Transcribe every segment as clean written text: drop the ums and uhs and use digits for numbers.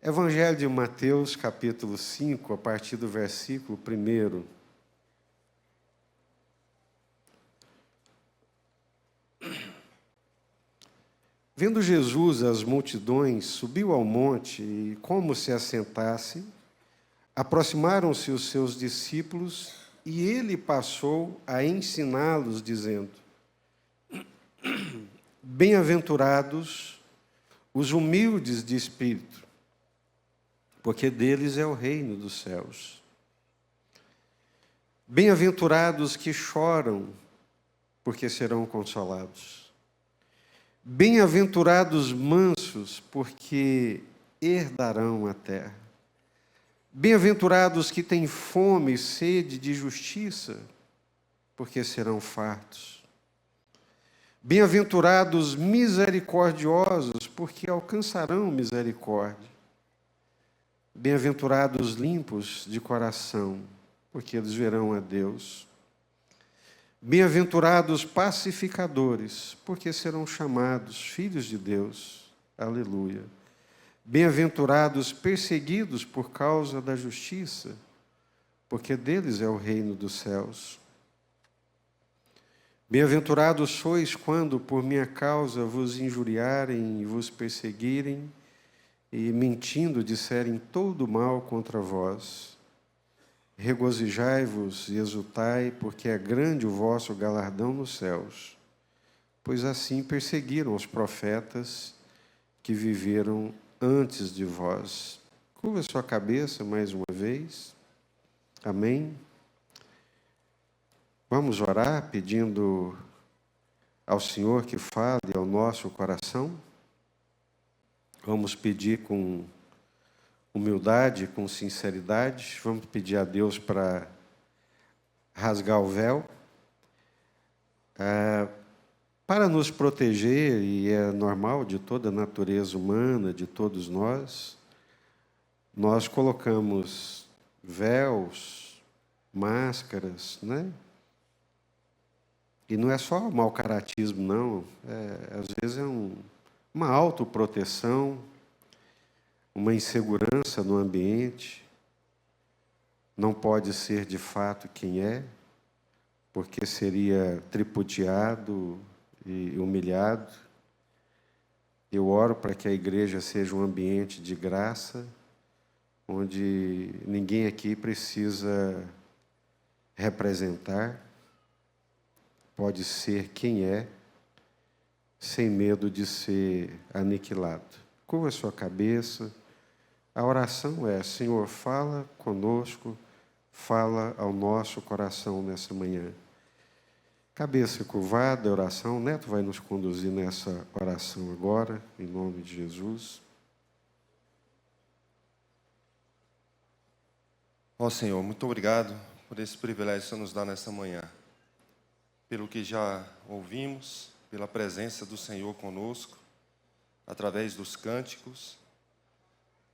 Evangelho de Mateus, capítulo 5, a partir do versículo 1. Vendo Jesus as multidões, subiu ao monte e, como se assentasse, aproximaram-se os seus discípulos e ele passou a ensiná-los, dizendo: Bem-aventurados os humildes de espírito, porque deles é o reino dos céus. Bem-aventurados que choram, porque serão consolados. Bem-aventurados mansos, porque herdarão a terra. Bem-aventurados que têm fome e sede de justiça, porque serão fartos. Bem-aventurados misericordiosos, porque alcançarão misericórdia. Bem-aventurados limpos de coração, porque eles verão a Deus. Bem-aventurados pacificadores, porque serão chamados filhos de Deus. Aleluia. Bem-aventurados perseguidos por causa da justiça, porque deles é o reino dos céus. Bem-aventurados sois quando por minha causa vos injuriarem e vos perseguirem, e mentindo disserem todo mal contra vós. Regozijai-vos e exultai, porque é grande o vosso galardão nos céus, pois assim perseguiram os profetas que viveram antes de vós. Curva sua cabeça mais uma vez. Amém? Vamos orar pedindo ao Senhor que fale ao nosso coração. Vamos pedir com humildade, com sinceridade. Vamos pedir a Deus para rasgar o véu, para nos proteger, e é normal de toda a natureza humana, de todos nós. Nós colocamos véus, máscaras, né? E não é só mau caratismo, não. Às vezes é uma autoproteção, uma insegurança no ambiente. Não pode ser de fato quem é, porque seria tripudiado e humilhado. Eu oro para que a igreja seja um ambiente de graça, onde ninguém aqui precisa representar, pode ser quem é, sem medo de ser aniquilado. Curva a sua cabeça. A oração é: Senhor, fala conosco, fala ao nosso coração nessa manhã. Cabeça curvada, oração. O Neto vai nos conduzir nessa oração agora, em nome de Jesus. Ó Senhor, muito obrigado por esse privilégio que o Senhor nos dá nessa manhã. Pelo que já ouvimos, pela presença do Senhor conosco, através dos cânticos,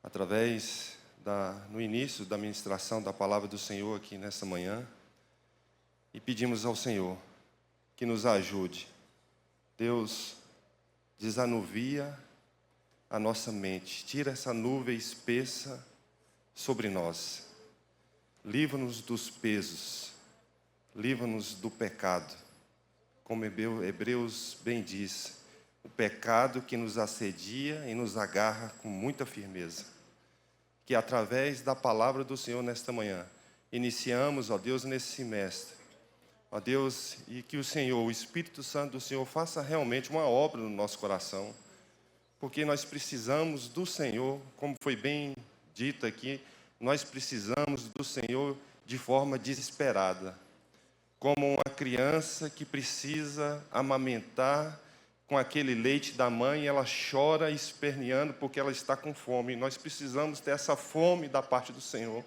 através no início da ministração da palavra do Senhor aqui nessa manhã. E pedimos ao Senhor que nos ajude. Deus, desanuvia a nossa mente, tira essa nuvem espessa sobre nós. Livra-nos dos pesos, livra-nos do pecado. Como Hebreus bem diz, o pecado que nos assedia e nos agarra com muita firmeza. Que através da palavra do Senhor nesta manhã, iniciamos, ó Deus, nesse semestre. Ó Deus, e que o Senhor, o Espírito Santo do Senhor, faça realmente uma obra no nosso coração. Porque nós precisamos do Senhor, como foi bem dito aqui, nós precisamos do Senhor de forma desesperada. Como uma criança que precisa amamentar com aquele leite da mãe, ela chora esperneando porque ela está com fome. Nós precisamos ter essa fome da parte do Senhor.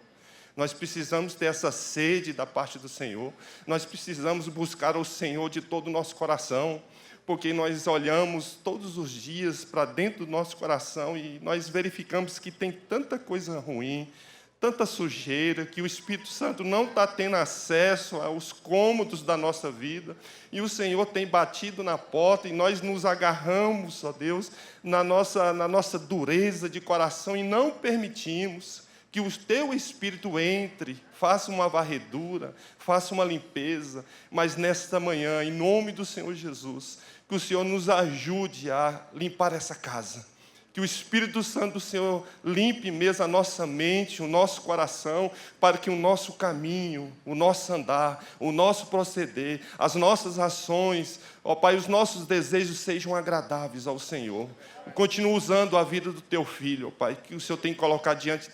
Nós precisamos ter essa sede da parte do Senhor. Nós precisamos buscar o Senhor de todo o nosso coração, porque nós olhamos todos os dias para dentro do nosso coração e nós verificamos que tem tanta coisa ruim, tanta sujeira, que o Espírito Santo não está tendo acesso aos cômodos da nossa vida, e o Senhor tem batido na porta, e nós nos agarramos, ó Deus, na nossa dureza de coração, e não permitimos que o Teu Espírito entre, faça uma varredura, faça uma limpeza, mas nesta manhã, em nome do Senhor Jesus, que o Senhor nos ajude a limpar essa casa. Que o Espírito Santo do Senhor limpe mesmo a nossa mente, o nosso coração, para que o nosso caminho, o nosso andar, o nosso proceder, as nossas ações, ó Pai, os nossos desejos sejam agradáveis ao Senhor. Continua usando a vida do Teu Filho, ó Pai, que o Senhor tem colocado diante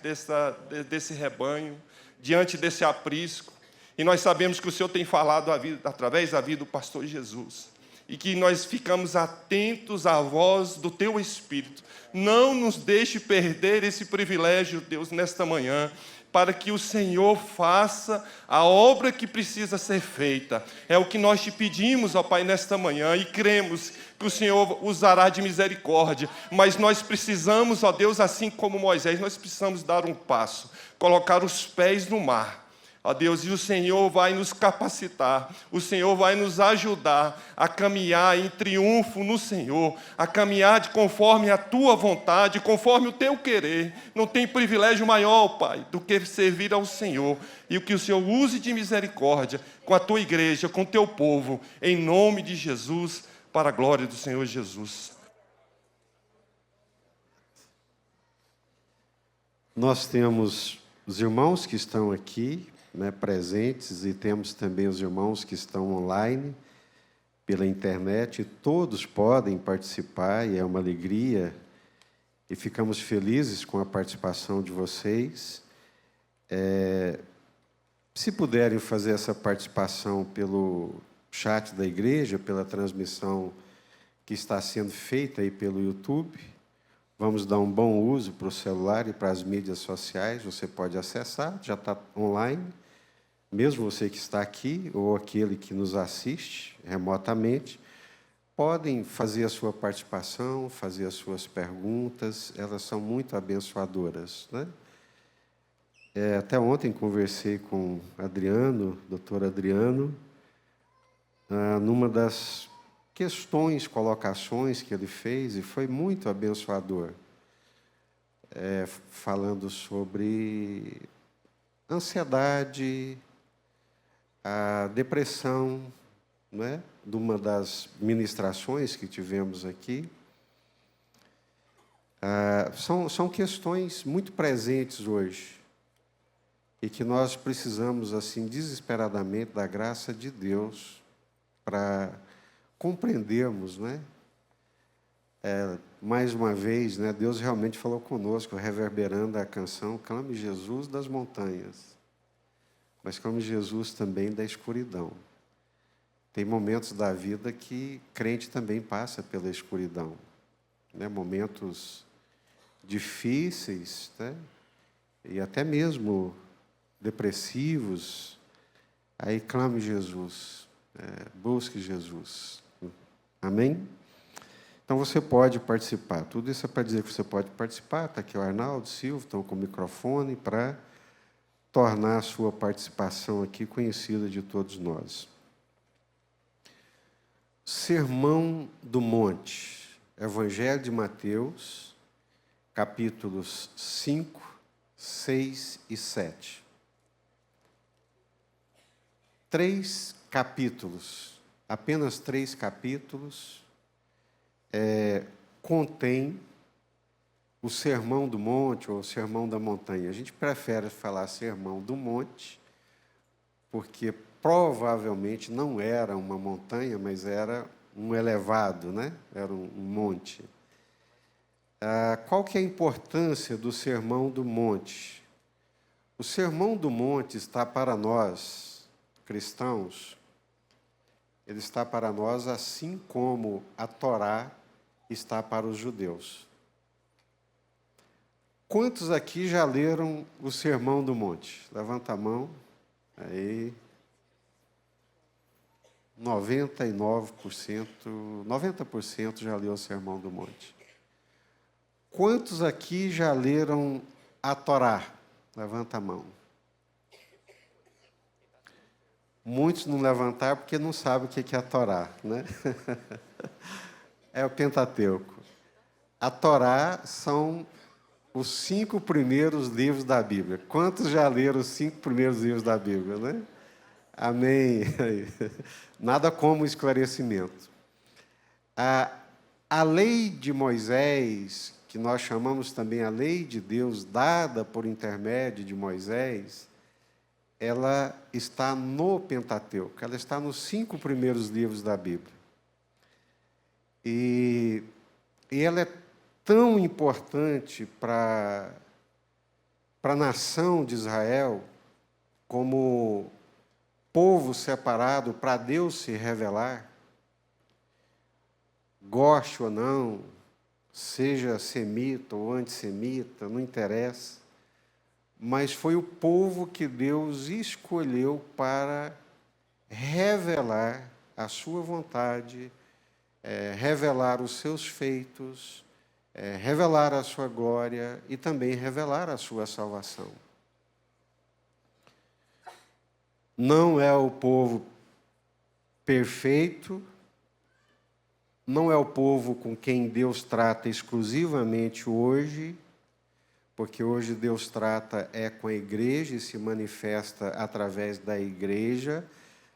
desse rebanho, diante desse aprisco. E nós sabemos que o Senhor tem falado através da vida do pastor Jesus. E que nós ficamos atentos à voz do Teu Espírito. Não nos deixe perder esse privilégio, Deus, nesta manhã, para que o Senhor faça a obra que precisa ser feita. É o que nós te pedimos, ó Pai, nesta manhã, e cremos que o Senhor usará de misericórdia. Mas nós precisamos, ó Deus, assim como Moisés, nós precisamos dar um passo, colocar os pés no mar. Ó Deus, e o Senhor vai nos capacitar, o Senhor vai nos ajudar a caminhar em triunfo no Senhor, a caminhar de conforme a Tua vontade, conforme o Teu querer. Não tem privilégio maior, Pai, do que servir ao Senhor. E o que o Senhor use de misericórdia com a Tua igreja, com o Teu povo, em nome de Jesus, para a glória do Senhor Jesus. Nós temos os irmãos que estão aqui, presentes, e temos também os irmãos que estão online, pela internet, e todos podem participar, e é uma alegria, e ficamos felizes com a participação de vocês. Se puderem fazer essa participação pelo chat da igreja, pela transmissão que está sendo feita aí pelo YouTube, vamos dar um bom uso para o celular e para as mídias sociais, você pode acessar, já está online. Mesmo você que está aqui, ou aquele que nos assiste remotamente, podem fazer a sua participação, fazer as suas perguntas, elas são muito abençoadoras, né? Até ontem conversei com Adriano, doutor Adriano, numa das questões, colocações que ele fez, e foi muito abençoador, falando sobre ansiedade, a depressão, né, de uma das ministrações que tivemos aqui. São questões muito presentes hoje e que nós precisamos, assim, desesperadamente da graça de Deus para compreendermos, né? Mais uma vez, né, Deus realmente falou conosco, reverberando a canção Clame Jesus das montanhas, mas clame Jesus também da escuridão. Tem momentos da vida que crente também passa pela escuridão, né? Momentos difíceis, né? E até mesmo depressivos. Aí clame Jesus, busque Jesus. Amém? Então você pode participar. Tudo isso é para dizer que você pode participar. Está aqui o Arnaldo Silva, estão com o microfone para tornar a sua participação aqui conhecida de todos nós. Sermão do Monte, Evangelho de Mateus, capítulos 5, 6 e 7. 3 capítulos, apenas 3 capítulos, contém o Sermão do Monte ou o Sermão da Montanha. A gente prefere falar Sermão do Monte, porque provavelmente não era uma montanha, mas era um elevado, né? Era um monte. Qual que é a importância do Sermão do Monte? O Sermão do Monte está para nós, cristãos, ele está para nós assim como a Torá está para os judeus. Quantos aqui já leram o Sermão do Monte? Levanta a mão. Aí. 90% já leu o Sermão do Monte. Quantos aqui já leram a Torá? Levanta a mão. Muitos não levantaram porque não sabem o que é a Torá, né? É o Pentateuco. A Torá são os 5 primeiros livros da Bíblia. Quantos já leram os 5 primeiros livros da Bíblia, né? Amém. Nada como esclarecimento. A lei de Moisés, que nós chamamos também a lei de Deus, dada por intermédio de Moisés, ela está no Pentateuco, ela está nos 5 primeiros livros da Bíblia. E ela é tão importante para a nação de Israel, como povo separado para Deus se revelar, goste ou não, seja semita ou antissemita, não interessa, mas foi o povo que Deus escolheu para revelar a sua vontade, revelar os seus feitos, revelar a sua glória e também revelar a sua salvação. Não é o povo perfeito, não é o povo com quem Deus trata exclusivamente hoje, porque hoje Deus trata com a igreja e se manifesta através da igreja.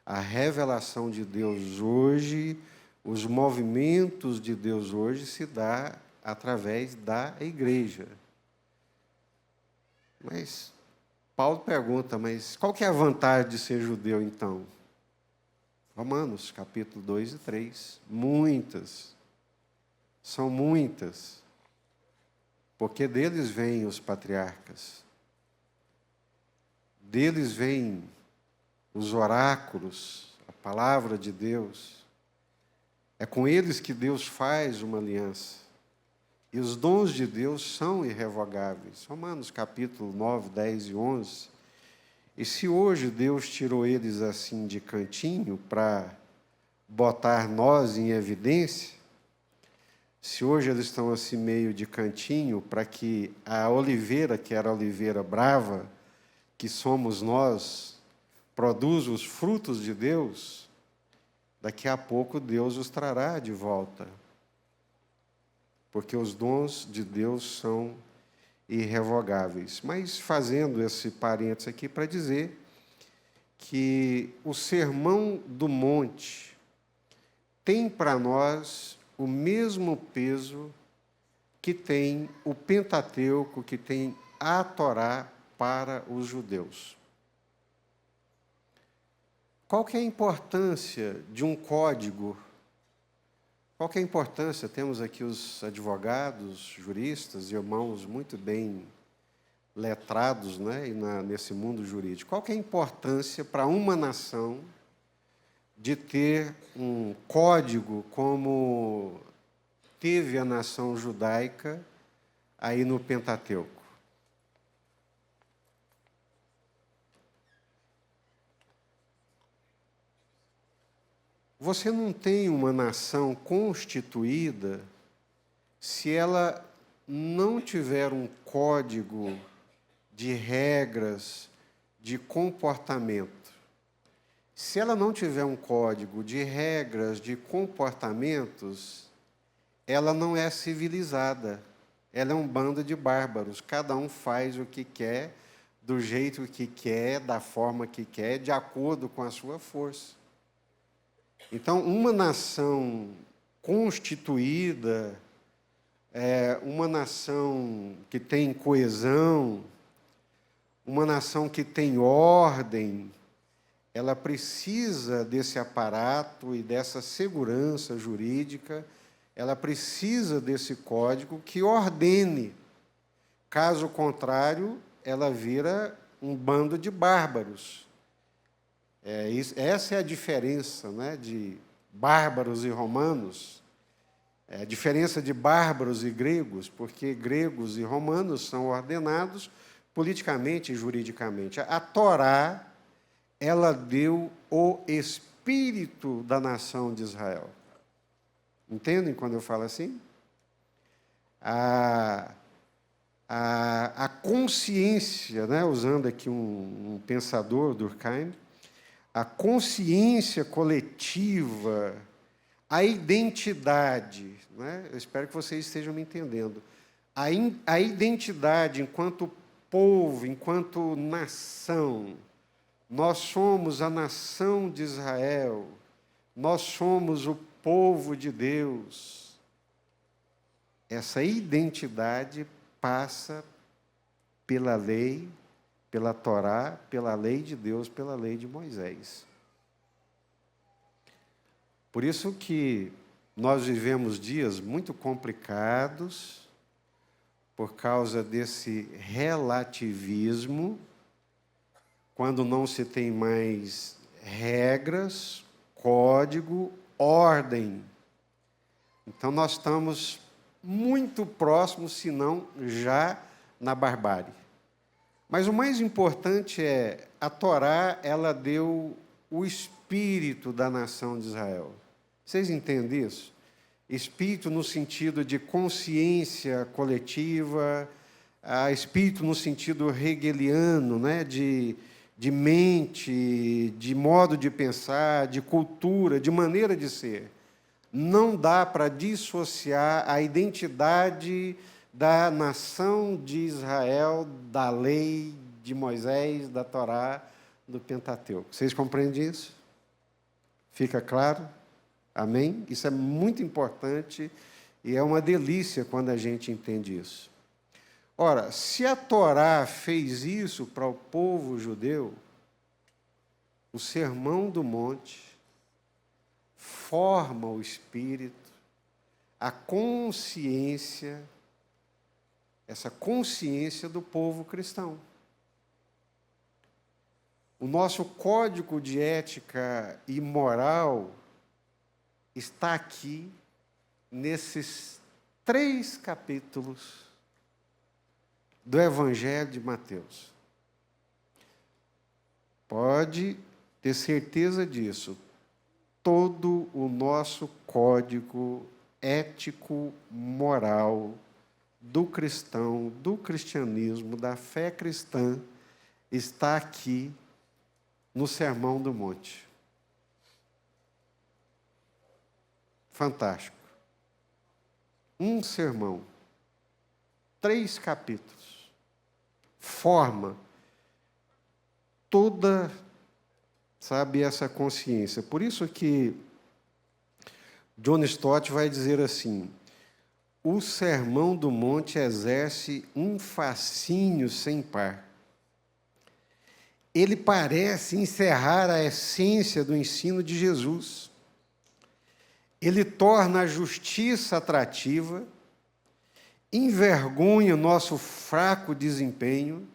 A revelação de Deus hoje, os movimentos de Deus hoje se dá através da igreja. Mas Paulo pergunta, mas qual que é a vantagem de ser judeu, então? Romanos, capítulo 2 e 3. Muitas. São muitas. Porque deles vêm os patriarcas. Deles vêm os oráculos, a palavra de Deus. É com eles que Deus faz uma aliança. E os dons de Deus são irrevogáveis. Romanos capítulo 9, 10 e 11. E se hoje Deus tirou eles assim de cantinho para botar nós em evidência, se hoje eles estão assim meio de cantinho para que a oliveira, que era a oliveira brava, que somos nós, produza os frutos de Deus, daqui a pouco Deus os trará de volta. Porque os dons de Deus são irrevogáveis. Mas fazendo esse parênteses aqui para dizer que o Sermão do Monte tem para nós o mesmo peso que tem o Pentateuco, que tem a Torá para os judeus. Qual que é a importância de um código? Qual que é a importância? Temos aqui os advogados, juristas, irmãos muito bem letrados, né, nesse mundo jurídico. Qual que é a importância para uma nação de ter um código como teve a nação judaica aí no Pentateuco? Você não tem uma nação constituída se ela não tiver um código de regras, de comportamento. Se ela não tiver um código de regras, de comportamentos, ela não é civilizada. Ela é um bando de bárbaros. Cada um faz o que quer, do jeito que quer, da forma que quer, de acordo com a sua força. Então, uma nação constituída, uma nação que tem coesão, uma nação que tem ordem, ela precisa desse aparato e dessa segurança jurídica, ela precisa desse código que ordene. Caso contrário, ela vira um bando de bárbaros. Essa é a diferença, né, de bárbaros e romanos, a diferença de bárbaros e gregos, porque gregos e romanos são ordenados politicamente e juridicamente. A Torá, ela deu o espírito da nação de Israel. Entendem quando eu falo assim? A a consciência, né, usando aqui um pensador, Durkheim, a consciência coletiva, a identidade, né? Eu espero que vocês estejam me entendendo. A identidade enquanto povo, enquanto nação. Nós somos a nação de Israel, nós somos o povo de Deus. Essa identidade passa pela lei, pela Torá, pela lei de Deus, pela lei de Moisés. Por isso que nós vivemos dias muito complicados, por causa desse relativismo, quando não se tem mais regras, código, ordem. Então, nós estamos muito próximos, se não já na barbárie. Mas o mais importante é, a Torá, ela deu o espírito da nação de Israel. Vocês entendem isso? Espírito no sentido de consciência coletiva, espírito no sentido hegeliano, né? de mente, de modo de pensar, de cultura, de maneira de ser. Não dá para dissociar a identidade da nação de Israel, da lei de Moisés, da Torá, do Pentateuco. Vocês compreendem isso? Fica claro? Amém? Isso é muito importante e é uma delícia quando a gente entende isso. Ora, se a Torá fez isso para o povo judeu, o Sermão do Monte forma o espírito, a consciência, essa consciência do povo cristão. O nosso código de ética e moral está aqui nesses 3 capítulos do Evangelho de Mateus. Pode ter certeza disso. Todo o nosso código ético, moral, do cristão, do cristianismo, da fé cristã, está aqui no Sermão do Monte. Fantástico. Um sermão, 3 capítulos, forma toda, essa consciência. Por isso que John Stott vai dizer assim: o Sermão do Monte exerce um fascínio sem par. Ele parece encerrar a essência do ensino de Jesus. Ele torna a justiça atrativa, envergonha o nosso fraco desempenho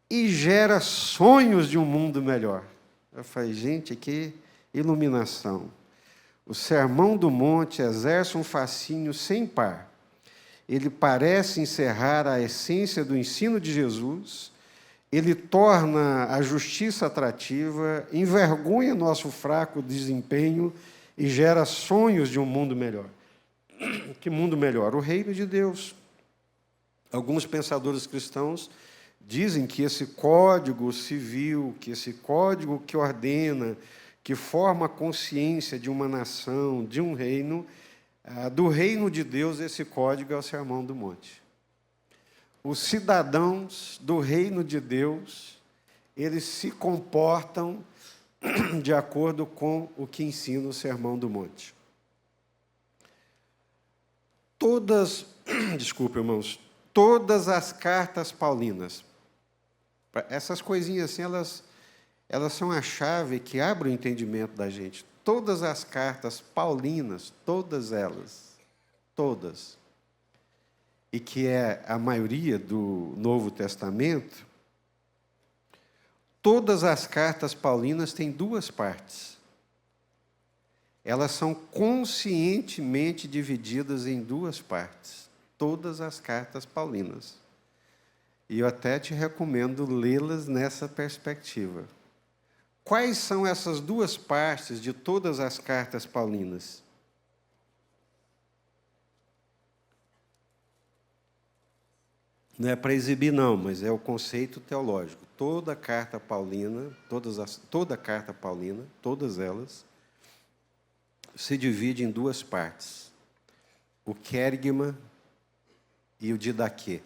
e gera sonhos de um mundo melhor. Eu falei, gente, que iluminação. O Sermão do Monte exerce um fascínio sem par. Ele parece encerrar a essência do ensino de Jesus, ele torna a justiça atrativa, envergonha nosso fraco desempenho e gera sonhos de um mundo melhor. Que mundo melhor? O reino de Deus. Alguns pensadores cristãos dizem que esse código civil, que esse código que ordena, que forma a consciência de uma nação, de um reino, do reino de Deus, esse código é o Sermão do Monte. Os cidadãos do reino de Deus, eles se comportam de acordo com o que ensina o Sermão do Monte. Desculpe, irmãos, todas as cartas paulinas, essas coisinhas assim, elas são a chave que abre o entendimento da gente. Todas as cartas paulinas, todas elas, todas, e que é a maioria do Novo Testamento, todas as cartas paulinas têm 2 partes. Elas são conscientemente divididas em 2 partes. Todas as cartas paulinas. E eu até te recomendo lê-las nessa perspectiva. Quais são essas 2 partes de todas as cartas paulinas? Não é para exibir, não, mas é o conceito teológico. Toda carta paulina, toda carta paulina, todas elas, se divide em duas partes: o querigma e o didaquê.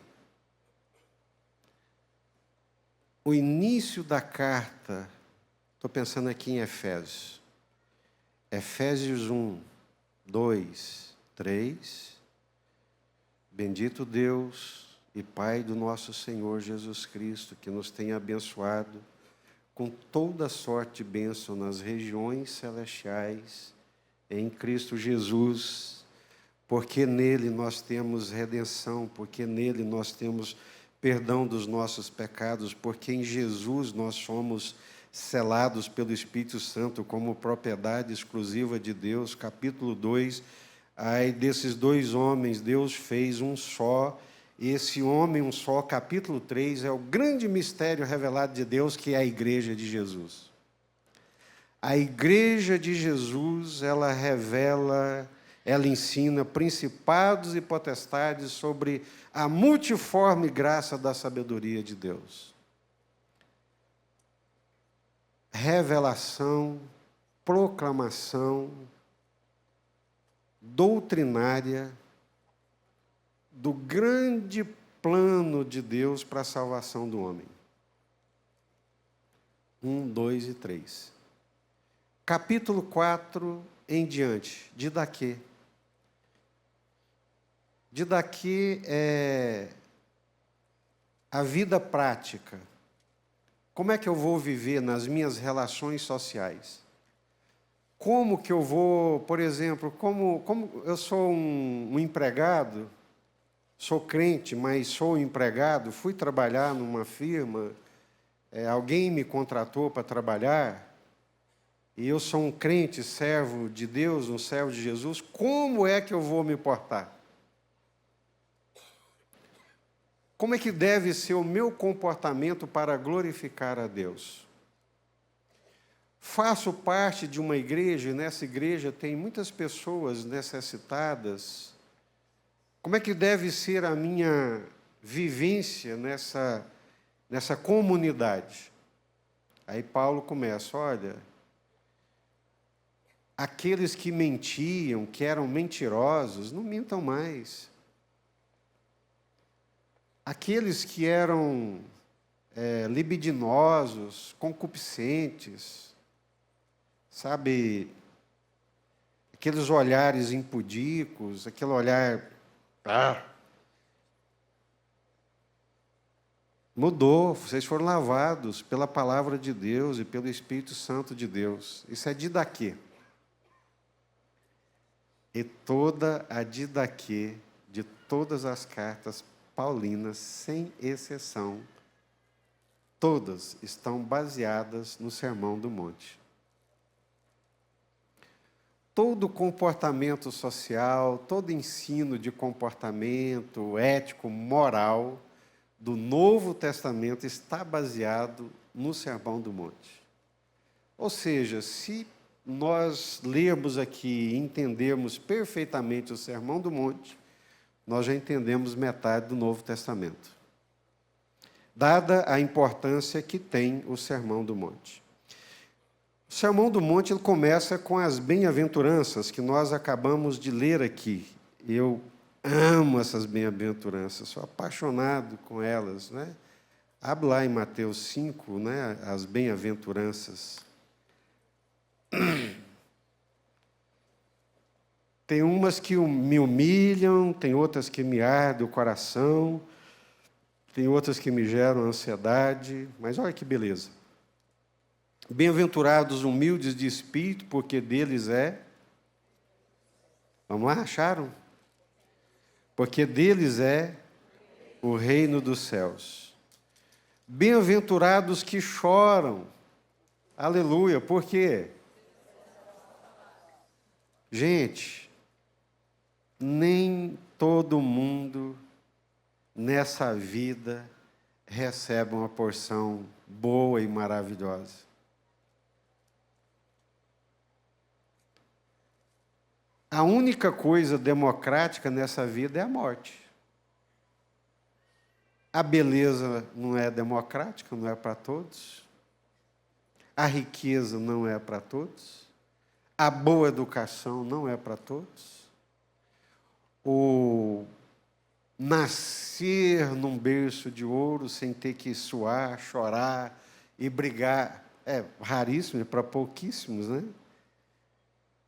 O início da carta, estou pensando aqui em Efésios. Efésios 1, 2, 3. Bendito Deus e Pai do nosso Senhor Jesus Cristo, que nos tem abençoado com toda sorte de bênção nas regiões celestiais, em Cristo Jesus, porque nele nós temos redenção, porque nele nós temos perdão dos nossos pecados, porque em Jesus nós somos selados pelo Espírito Santo como propriedade exclusiva de Deus. Capítulo 2, aí desses dois homens, Deus fez um só. Esse homem, um só, capítulo 3, é o grande mistério revelado de Deus, que é a igreja de Jesus. A igreja de Jesus, ela revela, ela ensina principados e potestades sobre a multiforme graça da sabedoria de Deus. Revelação, proclamação doutrinária do grande plano de Deus para a salvação do homem. 1, 2 e 3. Capítulo 4 em diante, didaquê. Didaquê é a vida prática. Como é que eu vou viver nas minhas relações sociais? Como que eu vou, por exemplo, como eu sou um empregado, sou crente, mas sou empregado, fui trabalhar numa firma, alguém me contratou para trabalhar, e eu sou um crente, servo de Deus, um servo de Jesus, como é que eu vou me portar? Como é que deve ser o meu comportamento para glorificar a Deus? Faço parte de uma igreja, e nessa igreja tem muitas pessoas necessitadas. Como é que deve ser a minha vivência nessa comunidade? Aí Paulo começa, olha, aqueles que mentiam, que eram mentirosos, não mintam mais. Aqueles que eram libidinosos, concupiscentes, sabe, aqueles olhares impudicos, aquele olhar... Mudou, vocês foram lavados pela palavra de Deus e pelo Espírito Santo de Deus. Isso é didaquê. E toda a didaquê de todas as cartas paulinas, sem exceção, todas estão baseadas no Sermão do Monte. Todo comportamento social, todo ensino de comportamento ético, moral do Novo Testamento está baseado no Sermão do Monte. Ou seja, se nós lermos aqui e entendermos perfeitamente o Sermão do Monte, nós já entendemos metade do Novo Testamento, dada a importância que tem o Sermão do Monte. O Sermão do Monte ele começa com as bem-aventuranças que nós acabamos de ler aqui. Eu amo essas bem-aventuranças, sou apaixonado com elas, né? Abre lá em Mateus 5, né, as bem-aventuranças. Tem umas que me humilham, tem outras que me ardem o coração, tem outras que me geram ansiedade, mas olha que beleza. Bem-aventurados humildes de espírito, porque deles é... Vamos lá, acharam? Porque deles é o reino dos céus. Bem-aventurados que choram. Aleluia, por quê? Gente, nem todo mundo nessa vida recebe uma porção boa e maravilhosa. A única coisa democrática nessa vida é a morte. A beleza não é democrática, não é para todos. A riqueza não é para todos. A boa educação não é para todos. O nascer num berço de ouro sem ter que suar, chorar e brigar é raríssimo, é para pouquíssimos, né?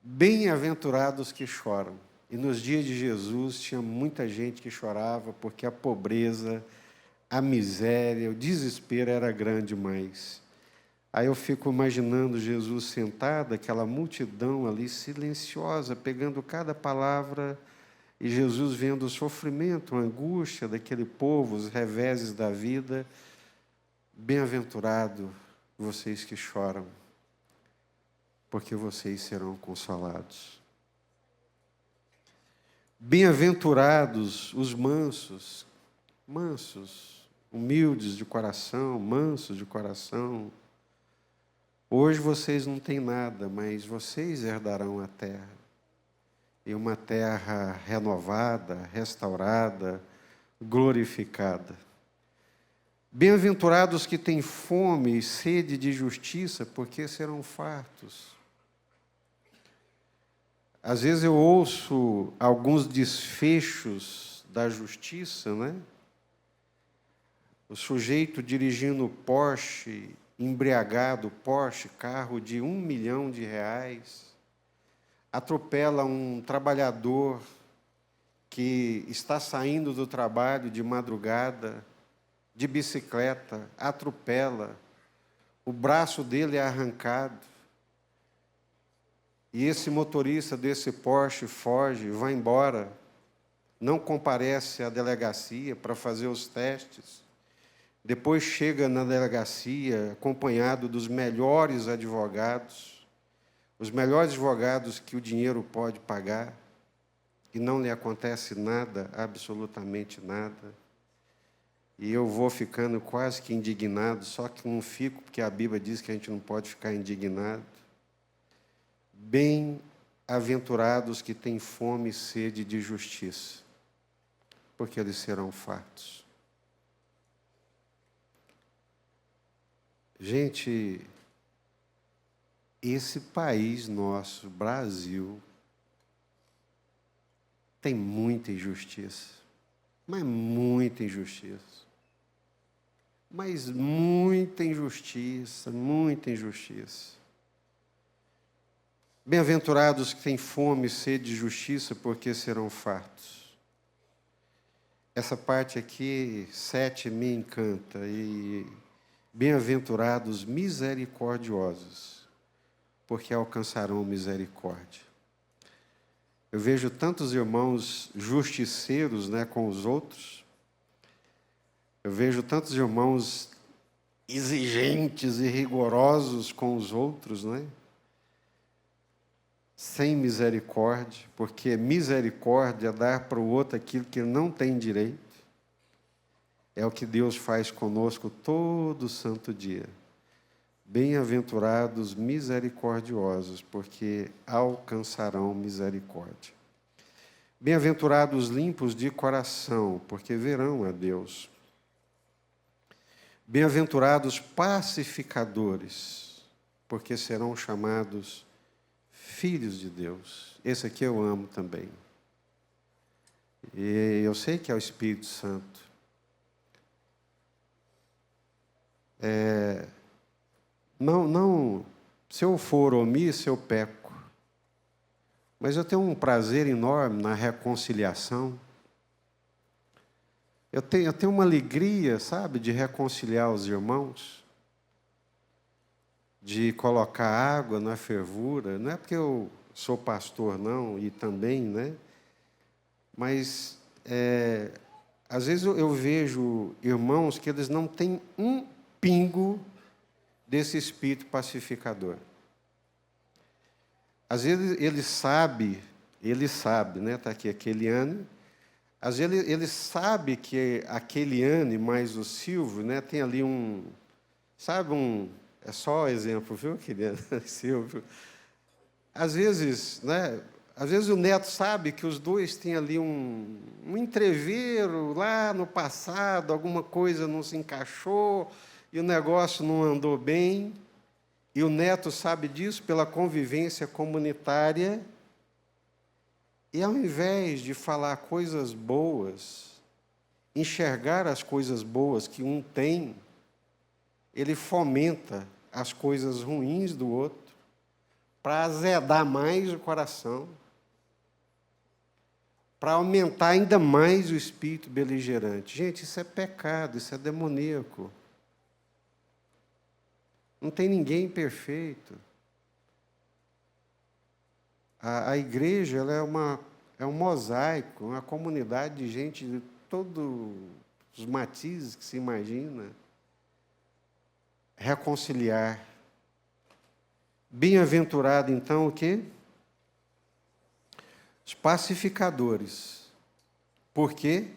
Bem-aventurados que choram. E nos dias de Jesus tinha muita gente que chorava porque a pobreza, a miséria, o desespero era grande demais. Aí eu fico imaginando Jesus sentado, aquela multidão ali silenciosa, pegando cada palavra, e Jesus vendo o sofrimento, a angústia daquele povo, os reveses da vida. Bem-aventurado vocês que choram, porque vocês serão consolados. Bem-aventurados os mansos, humildes de coração, mansos de coração. Hoje vocês não têm nada, mas vocês herdarão a terra. E uma terra renovada, restaurada, glorificada. Bem-aventurados que têm fome e sede de justiça, porque serão fartos. Às vezes eu ouço alguns desfechos da justiça, né? O sujeito dirigindo Porsche, embriagado, Porsche, carro de R$1 milhão, atropela um trabalhador que está saindo do trabalho de madrugada, de bicicleta, atropela, o braço dele é arrancado, e esse motorista desse Porsche foge, vai embora, não comparece à delegacia para fazer os testes. Depois chega na delegacia acompanhado dos melhores advogados, os melhores advogados que o dinheiro pode pagar, e não lhe acontece nada, absolutamente nada. E eu vou ficando quase que indignado, só que não fico, porque a Bíblia diz que a gente não pode ficar indignado. Bem-aventurados que têm fome e sede de justiça, porque eles serão fartos. Gente, esse país nosso, Brasil, tem muita injustiça, mas muita injustiça. Mas muita injustiça, muita injustiça. Bem-aventurados que têm fome e sede de justiça, porque serão fartos. Essa parte aqui, 7, me encanta. E bem-aventurados misericordiosos, porque alcançarão misericórdia. Eu vejo tantos irmãos justiceiros, né, com os outros. Eu vejo tantos irmãos exigentes e rigorosos com os outros, né? Sem misericórdia, porque misericórdia é dar para o outro aquilo que ele não tem direito. É o que Deus faz conosco todo santo dia. Bem-aventurados misericordiosos, porque alcançarão misericórdia. Bem-aventurados limpos de coração, porque verão a Deus. Bem-aventurados pacificadores, porque serão chamados filhos de Deus. Esse aqui eu amo também. E eu sei que é o Espírito Santo. Não, se eu for omisso, eu peco. Mas eu tenho um prazer enorme na reconciliação. Eu tenho uma alegria, sabe, de reconciliar os irmãos, de colocar água na fervura. Não é porque eu sou pastor, não, e também, né? Mas, às vezes eu vejo irmãos que eles não têm um pingo desse espírito pacificador. Às vezes ele sabe, né? Está aqui a Keliane. Às vezes ele sabe que a Keliane mais o Silvio, né, tem ali é só exemplo, viu, Keliane? Silvio. Às vezes, né, Às vezes o neto sabe que os dois têm ali um entreveiro lá no passado, alguma coisa não se encaixou e o negócio não andou bem. E o neto sabe disso pela convivência comunitária. E ao invés de falar coisas boas, enxergar as coisas boas que um tem, ele fomenta as coisas ruins do outro para azedar mais o coração, para aumentar ainda mais o espírito beligerante. Gente, isso é pecado, isso é demoníaco. Não tem ninguém perfeito. A igreja ela é um mosaico, uma comunidade de gente de todos os matizes que se imagina. Reconciliar. Bem-aventurado, então, o quê? Os pacificadores. Por quê?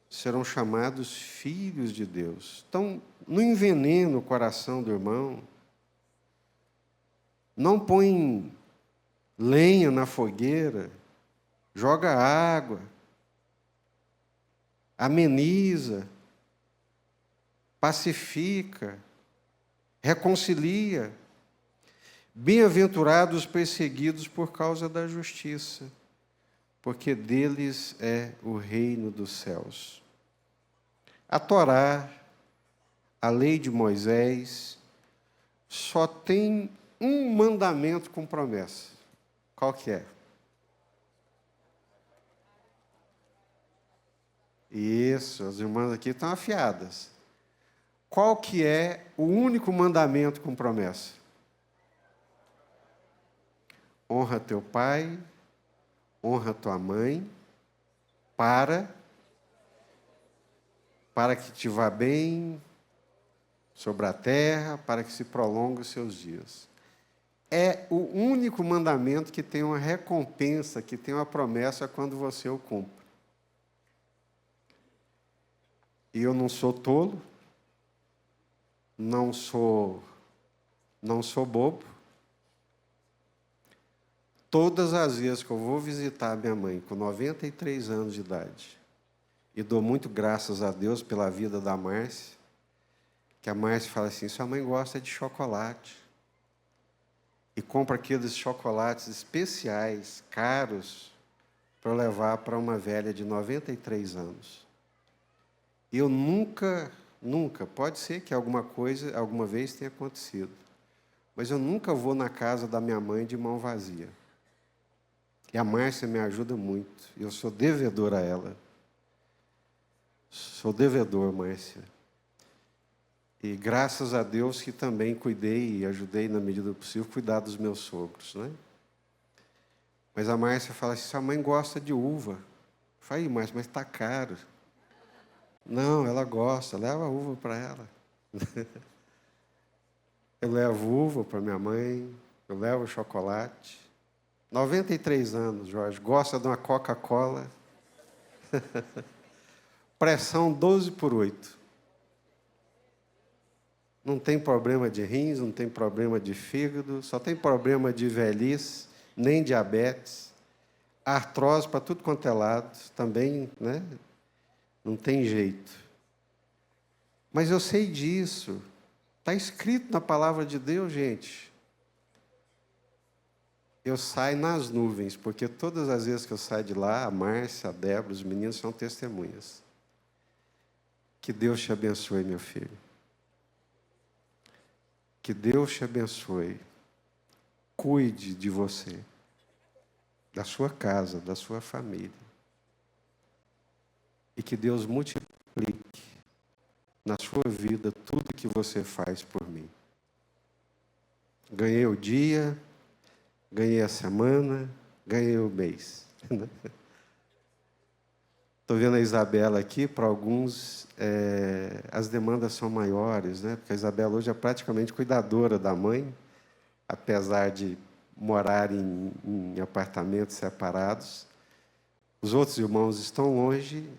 Serão chamados filhos de Deus. Então, não envenena o coração do irmão. Não põe lenha na fogueira. Joga água. Ameniza. Pacifica. Reconcilia. Bem-aventurados os perseguidos por causa da justiça, porque deles é o reino dos céus. A Torá, a lei de Moisés, só tem um mandamento com promessa. Qual que é? Isso, as irmãs aqui estão afiadas. Qual que é o único mandamento com promessa? Honra teu pai, honra tua mãe, para que te vá bem sobre a terra, para que se prolongue os seus dias. É o único mandamento que tem uma recompensa, que tem uma promessa quando você o cumpre. E eu não sou tolo, não sou bobo. Todas as vezes que eu vou visitar minha mãe, com 93 anos de idade, e dou muito graças a Deus pela vida da Márcia, que a Márcia fala assim, sua mãe gosta de chocolate. E compra aqueles chocolates especiais, caros, para levar para uma velha de 93 anos. E eu nunca, pode ser que alguma coisa, alguma vez tenha acontecido, mas eu nunca vou na casa da minha mãe de mão vazia. E a Márcia me ajuda muito. Eu sou devedor a ela. Sou devedor, Márcia. E graças a Deus que também cuidei e ajudei, na medida do possível, cuidar dos meus sogros, né? Mas a Márcia fala assim, sua mãe gosta de uva. Eu falei, Márcia, mas está caro. Não, ela gosta, leva a uva para ela. Eu levo uva para minha mãe, eu levo chocolate. 93 anos, Jorge, gosta de uma Coca-Cola. Pressão 12/8. Não tem problema de rins, não tem problema de fígado, só tem problema de velhice, nem diabetes, artrose para tudo quanto é lado, também, né? Não tem jeito. Mas eu sei disso. Está escrito na palavra de Deus, gente. Eu saio nas nuvens, porque todas as vezes que eu saio de lá, a Márcia, a Débora, os meninos são testemunhas. Que Deus te abençoe, meu filho. Que Deus te abençoe. Cuide de você, da sua casa, da sua família. E que Deus multiplique na sua vida tudo que você faz por mim. Ganhei o dia, ganhei a semana, ganhei o mês. Estou vendo a Isabela aqui, para alguns as demandas são maiores, né? Porque a Isabela hoje é praticamente cuidadora da mãe, apesar de morar em apartamentos separados. Os outros irmãos estão longe,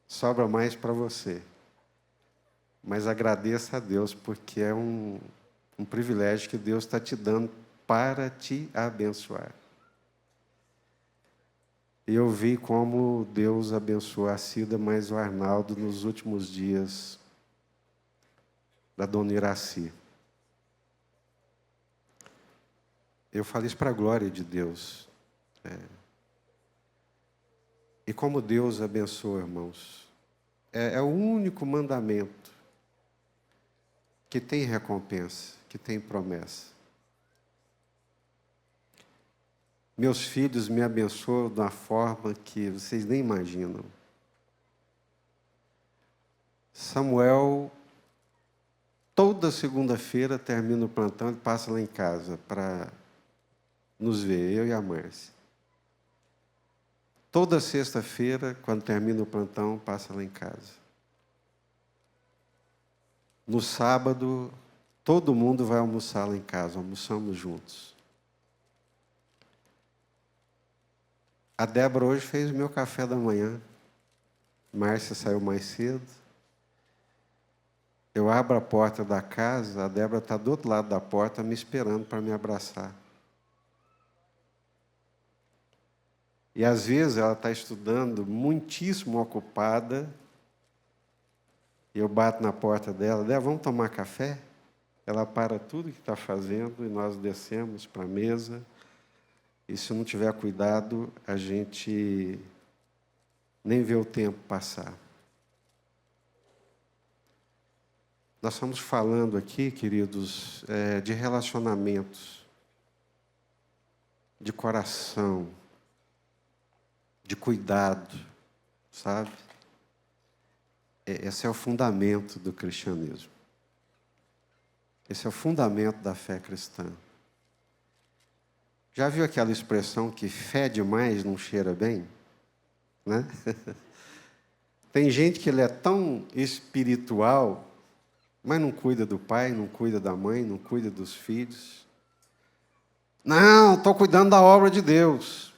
sobra mais para você. Mas agradeça a Deus, porque é um privilégio que Deus está te dando para te abençoar. E eu vi como Deus abençoou a Cida, mais o Arnaldo nos últimos dias da dona Iraci. Eu falei isso para a glória de Deus. E como Deus abençoa, irmãos. É o único mandamento que tem recompensa, que tem promessa. Meus filhos me abençoam de uma forma que vocês nem imaginam. Samuel, toda segunda-feira, termina o plantão, ele passa lá em casa para nos ver, eu e a Márcia. Toda sexta-feira, quando termina o plantão, passa lá em casa. No sábado, todo mundo vai almoçar lá em casa, almoçamos juntos. A Débora hoje fez o meu café da manhã. Márcia saiu mais cedo. Eu abro a porta da casa, a Débora está do outro lado da porta me esperando para me abraçar. E às vezes ela está estudando, muitíssimo ocupada, e eu bato na porta dela, Débora, vamos tomar café? Ela para tudo que está fazendo e nós descemos para a mesa. E se não tiver cuidado, a gente nem vê o tempo passar. Nós estamos falando aqui, queridos, de relacionamentos, de coração, de cuidado, sabe? Esse é o fundamento do cristianismo. Esse é o fundamento da fé cristã. Já viu aquela expressão que fé demais não cheira bem? Né? Tem gente que ele é tão espiritual, mas não cuida do pai, não cuida da mãe, não cuida dos filhos. Não, estou cuidando da obra de Deus.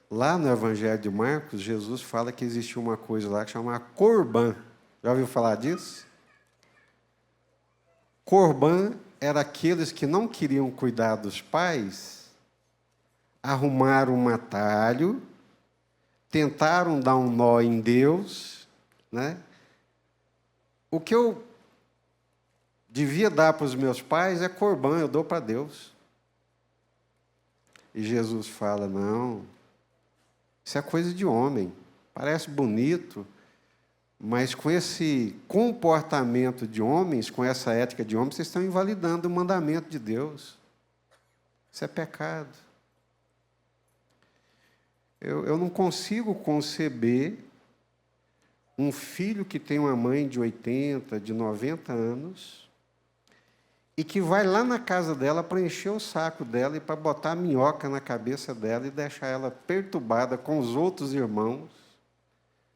Lá no Evangelho de Marcos, Jesus fala que existia uma coisa lá que chama Corban. Já ouviu falar disso? Corban era aqueles que não queriam cuidar dos pais, arrumaram um atalho, tentaram dar um nó em Deus, né? O que eu devia dar para os meus pais é corban, eu dou para Deus. E Jesus fala, não, isso é coisa de homem, parece bonito, mas com esse comportamento de homens, com essa ética de homens, vocês estão invalidando o mandamento de Deus. Isso é pecado. Eu não consigo conceber um filho que tem uma mãe de 80, de 90 anos, e que vai lá na casa dela para encher o saco dela e para botar minhoca na cabeça dela e deixar ela perturbada com os outros irmãos,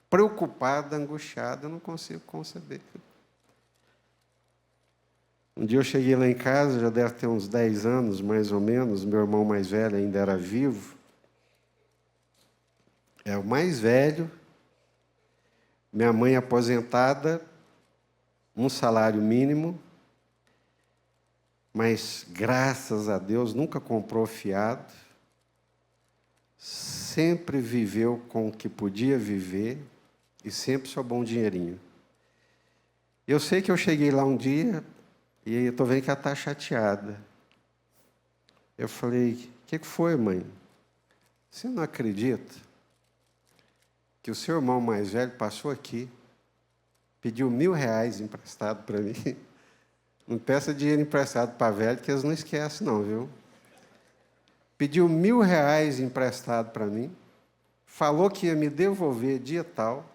preocupada, angustiada. Eu não consigo conceber. Um dia eu cheguei lá em casa, já deve ter uns 10 anos, mais ou menos, meu irmão mais velho ainda era vivo. É o mais velho, minha mãe aposentada, um salário mínimo, mas, graças a Deus, nunca comprou fiado, sempre viveu com o que podia viver e sempre sobrou um dinheirinho. Eu sei que eu cheguei lá um dia e eu estou vendo que ela está chateada. Eu falei, o que foi, mãe? Você não acredita que o seu irmão mais velho passou aqui, pediu R$1.000 emprestado para mim? Não peça dinheiro emprestado para velho, que eles não esquecem, não, viu? Pediu R$1.000 emprestado para mim, falou que ia me devolver dia tal,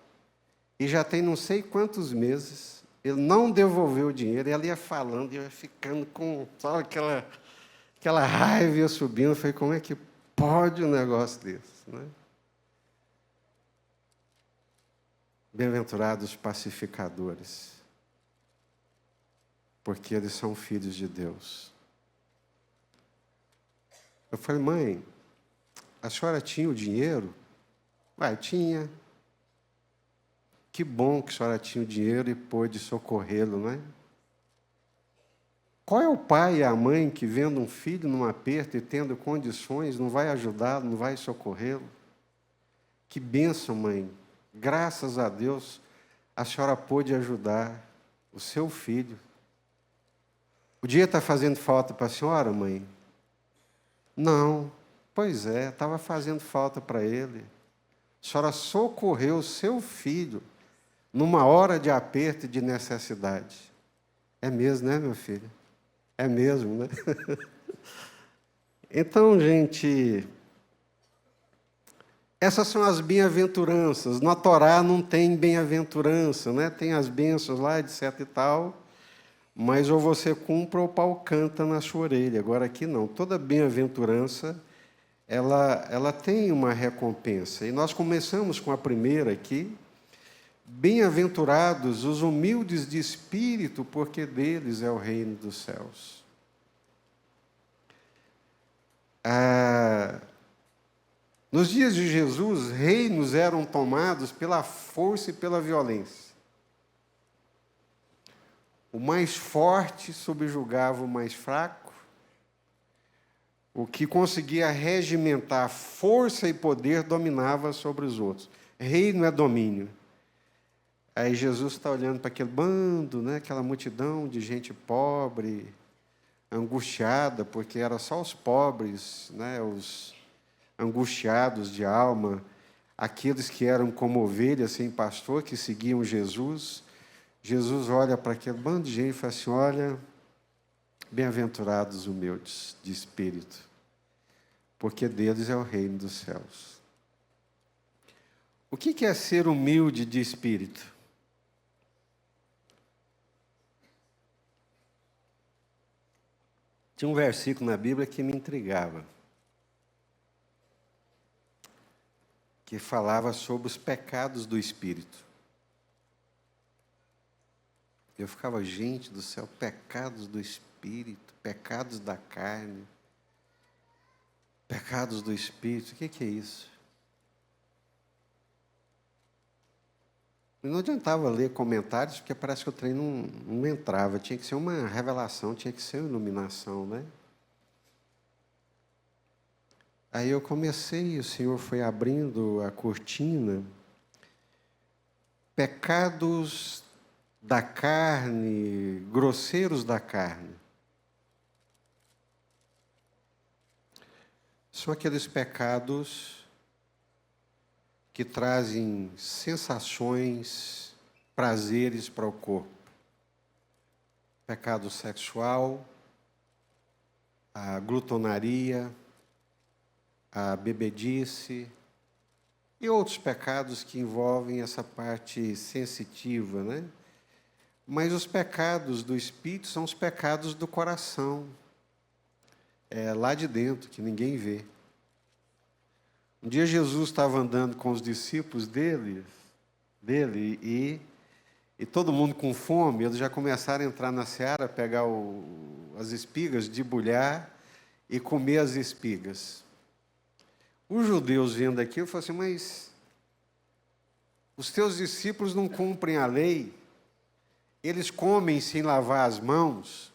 e já tem não sei quantos meses, ele não devolveu o dinheiro, e ela ia falando, e eu ia ficando com, sabe, aquela raiva ia subindo. Eu falei, como é que pode um negócio desse, né? Bem-aventurados pacificadores, porque eles são filhos de Deus. Eu falei, mãe, a senhora tinha o dinheiro? Vai, tinha. Que bom que a senhora tinha o dinheiro e pôde socorrê-lo, não é? Qual é o pai e a mãe que, vendo um filho num aperto e tendo condições, não vai ajudá-lo, não vai socorrê-lo? Que bênção, mãe. Graças a Deus, a senhora pôde ajudar o seu filho. O dia está fazendo falta para a senhora, mãe? Não. Pois é, estava fazendo falta para ele. A senhora socorreu o seu filho numa hora de aperto e de necessidade. É mesmo, né, meu filho? É mesmo, né? Então, gente, essas são as bem-aventuranças. Na Torá não tem bem-aventurança, né? Tem as bênçãos lá, etc e tal, mas ou você cumpre ou o pau canta na sua orelha. Agora aqui não. Toda bem-aventurança, ela tem uma recompensa. E nós começamos com a primeira aqui. Bem-aventurados os humildes de espírito, porque deles é o reino dos céus. Nos dias de Jesus, reinos eram tomados pela força e pela violência. O mais forte subjugava o mais fraco. O que conseguia regimentar força e poder dominava sobre os outros. Reino é domínio. Aí Jesus está olhando para aquele bando, né, aquela multidão de gente pobre, angustiada, porque era só os pobres, né, os angustiados de alma, aqueles que eram como ovelhas sem pastor, que seguiam Jesus. Jesus olha para aquele bando de gente e fala assim: olha, bem-aventurados os humildes de espírito, porque deles é o reino dos céus. O que é ser humilde de espírito? Tinha um versículo na Bíblia que me intrigava, que falava sobre os pecados do espírito. Eu ficava, gente do céu, pecados do espírito, pecados da carne, pecados do espírito, o que é isso? E não adiantava ler comentários, porque parece que o trem não entrava. Tinha que ser uma revelação, tinha que ser uma iluminação, né? Aí eu comecei, o Senhor foi abrindo a cortina. Pecados da carne, grosseiros da carne. São aqueles pecados que trazem sensações, prazeres para o corpo. Pecado sexual, a glutonaria, a bebedice e outros pecados que envolvem essa parte sensitiva, né? Mas os pecados do espírito são os pecados do coração. É lá de dentro, que ninguém vê. Um dia Jesus estava andando com os discípulos dele e todo mundo com fome, eles já começaram a entrar na seara, pegar as espigas, debulhar e comer as espigas. Os judeus vendo aquilo, falaram assim: mas os teus discípulos não cumprem a lei, eles comem sem lavar as mãos.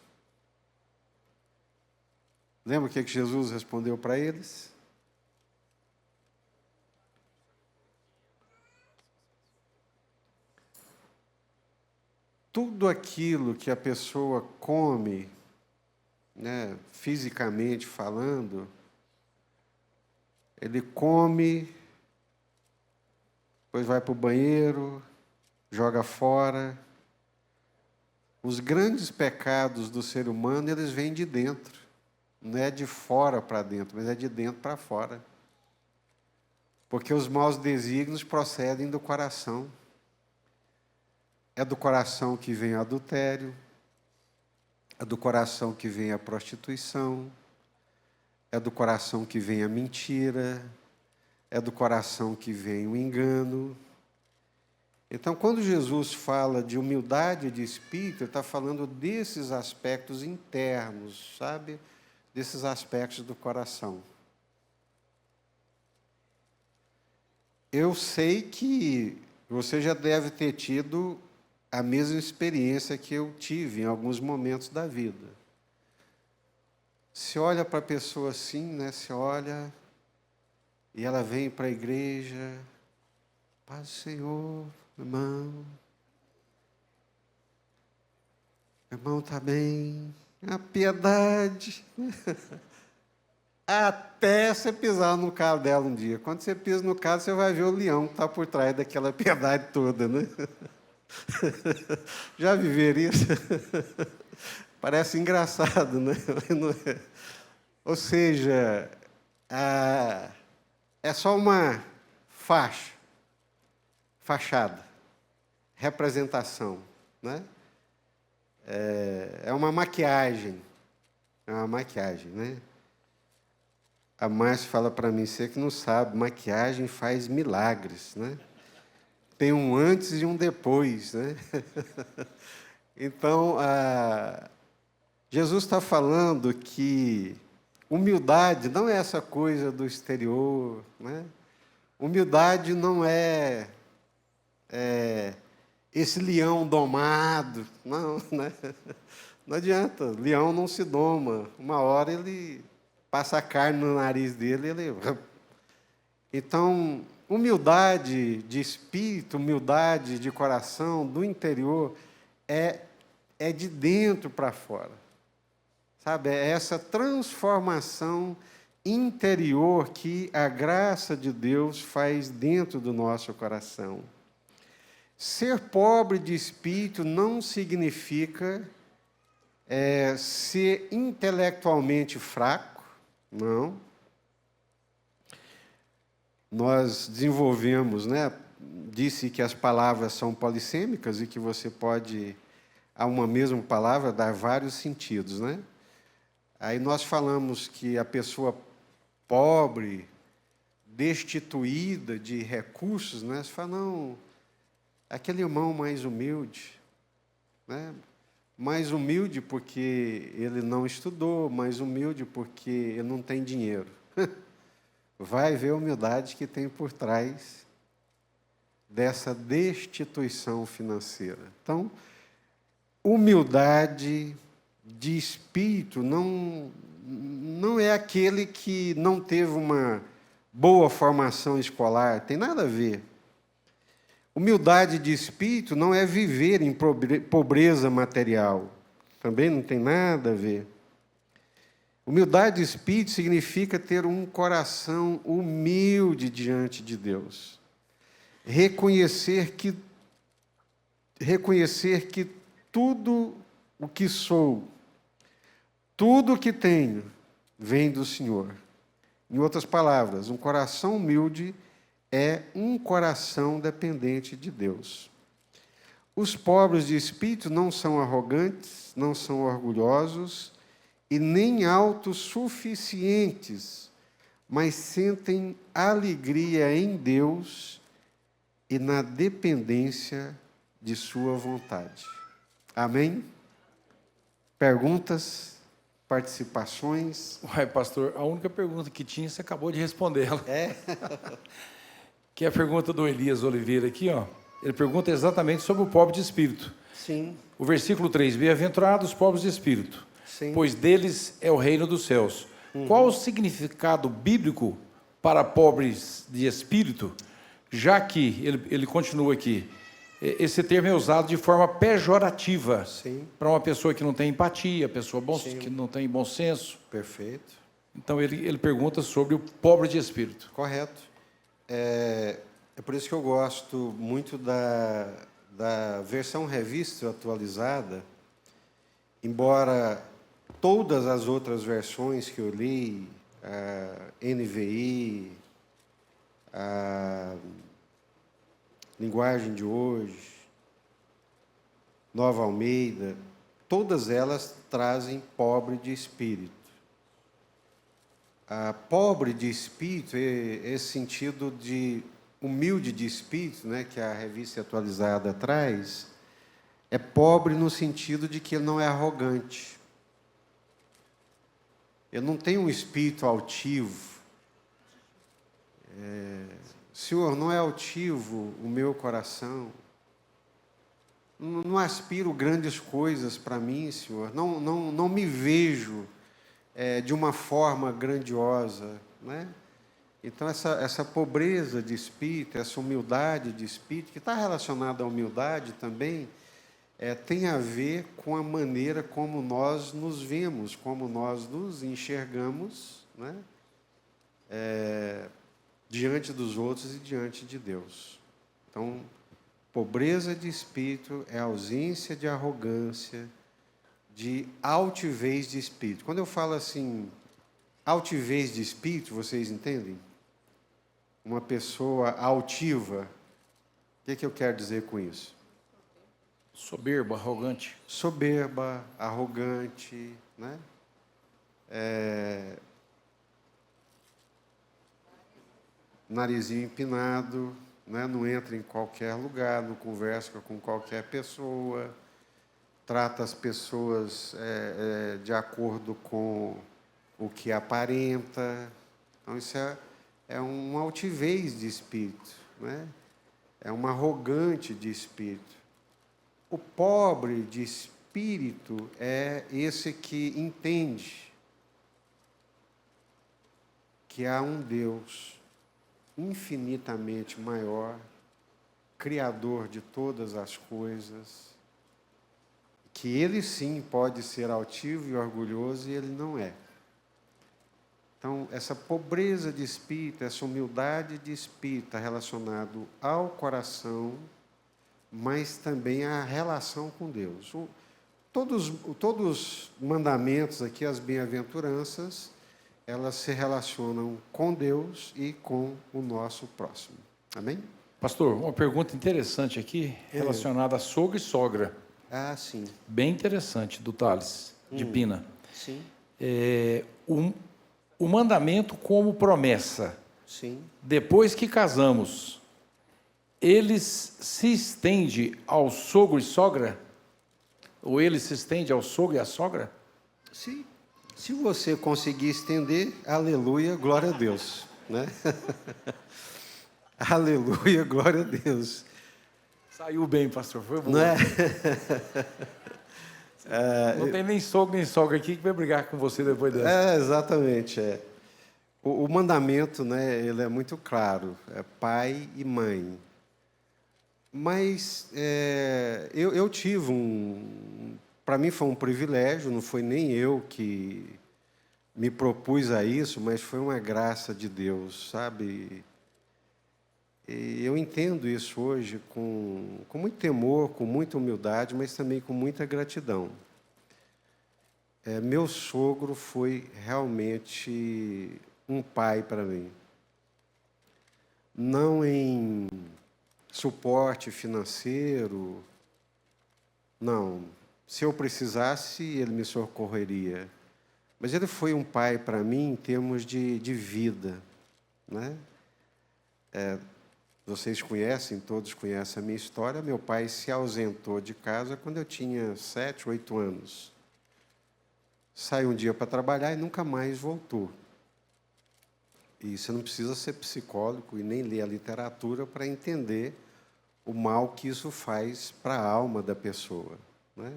Lembra o que Jesus respondeu para eles? Tudo aquilo que a pessoa come, né, fisicamente falando, ele come, depois vai para o banheiro, joga fora. Os grandes pecados do ser humano, eles vêm de dentro. Não é de fora para dentro, mas é de dentro para fora. Porque os maus desígnios procedem do coração. É do coração que vem o adultério, é do coração que vem a prostituição, é do coração que vem a mentira, é do coração que vem o engano. Então, quando Jesus fala de humildade de espírito, ele está falando desses aspectos internos, sabe? Desses aspectos do coração. Eu sei que você já deve ter tido a mesma experiência que eu tive em alguns momentos da vida. Você olha para a pessoa assim, né? Você olha e ela vem para a igreja. Paz do Senhor, irmão. Irmão, está bem. A piedade. Até você pisar no carro dela um dia. Quando você pisa no carro, você vai ver o leão que está por trás daquela piedade toda, né? Já viveram isso? Parece engraçado, né? Ou seja, é só uma fachada, representação, né? É uma maquiagem, né? A Márcia fala para mim, você que não sabe, maquiagem faz milagres, né? Tem um antes e um depois, né? Então, Jesus está falando que humildade não é essa coisa do exterior, né? Humildade não é esse leão domado, não, né? Não adianta, leão não se doma. Uma hora ele passa a carne no nariz dele, ele... Então, humildade de espírito, humildade de coração, do interior, é de dentro para fora. Sabe? É essa transformação interior que a graça de Deus faz dentro do nosso coração. Ser pobre de espírito não significa ser intelectualmente fraco, não. Nós desenvolvemos, né? Disse que as palavras são polissêmicas e que você pode, a uma mesma palavra, dar vários sentidos, né? Aí nós falamos que a pessoa pobre, destituída de recursos, né? Você fala, não, aquele irmão mais humilde, né? Mais humilde porque ele não estudou, mais humilde porque ele não tem dinheiro. Vai ver a humildade que tem por trás dessa destituição financeira. Então, humildade de espírito não é aquele que não teve uma boa formação escolar, tem nada a ver. Humildade de espírito não é viver em pobreza material, também não tem nada a ver. Humildade de espírito significa ter um coração humilde diante de Deus. Reconhecer que tudo o que sou, tudo o que tenho, vem do Senhor. Em outras palavras, um coração humilde é um coração dependente de Deus. Os pobres de espírito não são arrogantes, não são orgulhosos e nem autossuficientes, mas sentem alegria em Deus e na dependência de sua vontade. Amém? Perguntas? Participações? Uai, pastor, a única pergunta que tinha, você acabou de responder ela. Que é a pergunta do Elias Oliveira aqui, ó. Ele pergunta exatamente sobre o pobre de espírito. Sim. O versículo 3, bem-aventurados os pobres de espírito, Sim. pois deles é o reino dos céus. Qual o significado bíblico para pobres de espírito, já que, ele continua aqui, esse termo é usado de forma pejorativa para uma pessoa que não tem empatia, pessoa que não tem bom senso. Perfeito. Então, ele pergunta sobre o pobre de espírito. Correto. É por isso que eu gosto muito da versão revista atualizada, embora todas as outras versões que eu li, a NVI, a Linguagem de Hoje, Nova Almeida, todas elas trazem pobre de espírito. Pobre de espírito, esse sentido de humilde de espírito, né, que a revista atualizada traz, é pobre no sentido de que ele não é arrogante. Ele não tem um espírito altivo. Senhor, não é altivo o meu coração. Não aspiro grandes coisas para mim, Senhor. Não me vejo de uma forma grandiosa, né? Então, essa pobreza de espírito, essa humildade de espírito, que está relacionada à humildade também, tem a ver com a maneira como nós nos vemos, como nós nos enxergamos, né? Diante dos outros e diante de Deus. Então, pobreza de espírito é ausência de arrogância, de altivez de espírito. Quando eu falo assim, altivez de espírito, vocês entendem? Uma pessoa altiva, o que eu quero dizer com isso? Soberba, arrogante. Soberba, arrogante, né? Narizinho empinado, né? Não entra em qualquer lugar, não conversa com qualquer pessoa, trata as pessoas de acordo com o que aparenta. Então, isso é uma altivez de espírito, né? É uma arrogante de espírito. O pobre de espírito é esse que entende que há um Deus infinitamente maior, criador de todas as coisas, que ele sim pode ser altivo e orgulhoso e ele não é. Então, essa pobreza de espírito, essa humildade de espírito está relacionado ao coração, mas também à relação com Deus. Todos os mandamentos aqui, as bem-aventuranças, elas se relacionam com Deus e com o nosso próximo. Amém? Pastor, uma pergunta interessante aqui, relacionada a sogro e sogra. Ah, sim. Bem interessante, do Tales, de Pina. Sim. O mandamento como promessa, Sim. depois que casamos, ele se estende ao sogro e sogra? Ou ele se estende ao sogro e à sogra? Sim. Se você conseguir estender, aleluia, glória a Deus, né? Aleluia, glória a Deus. Saiu bem, pastor, foi bom. Não é? Não tem nem sogro nem sogra aqui que vai brigar com você depois dessa. Exatamente. O mandamento, né, ele é muito claro, é pai e mãe. Mas eu tive para mim foi um privilégio, não foi nem eu que me propus a isso, mas foi uma graça de Deus, sabe? E eu entendo isso hoje com muito temor, com muita humildade, mas também com muita gratidão. Meu sogro foi realmente um pai para mim. Não em suporte financeiro, não. Se eu precisasse, ele me socorreria. Mas ele foi um pai para mim em termos de vida, né? Vocês conhecem, todos conhecem a minha história. Meu pai se ausentou de casa quando eu tinha 7, 8 anos. Saiu um dia para trabalhar e nunca mais voltou. E você não precisa ser psicólogo e nem ler a literatura para entender o mal que isso faz para a alma da pessoa, né?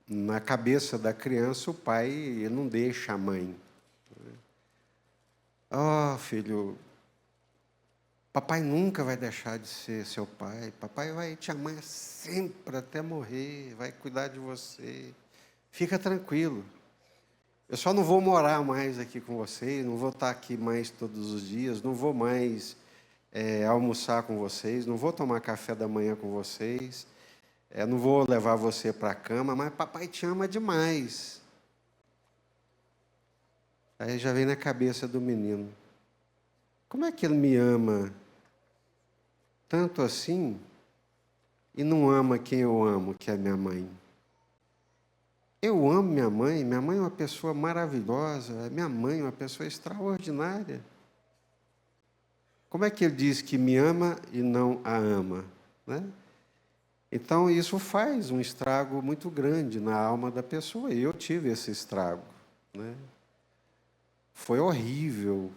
Na cabeça da criança, o pai ele não deixa a mãe. Oh, filho, papai nunca vai deixar de ser seu pai. Papai vai te amar sempre até morrer, vai cuidar de você. Fica tranquilo. Eu só não vou morar mais aqui com vocês, não vou estar aqui mais todos os dias, não vou mais almoçar com vocês, não vou tomar café da manhã com vocês, não vou levar você para a cama, mas papai te ama demais. Aí já vem na cabeça do menino. Como é que ele me ama tanto assim e não ama quem eu amo, que é minha mãe? Eu amo minha mãe é uma pessoa maravilhosa, minha mãe é uma pessoa extraordinária. Como é que ele diz que me ama e não a ama, né? Então, isso faz um estrago muito grande na alma da pessoa, e eu tive esse estrago, né? Foi horrível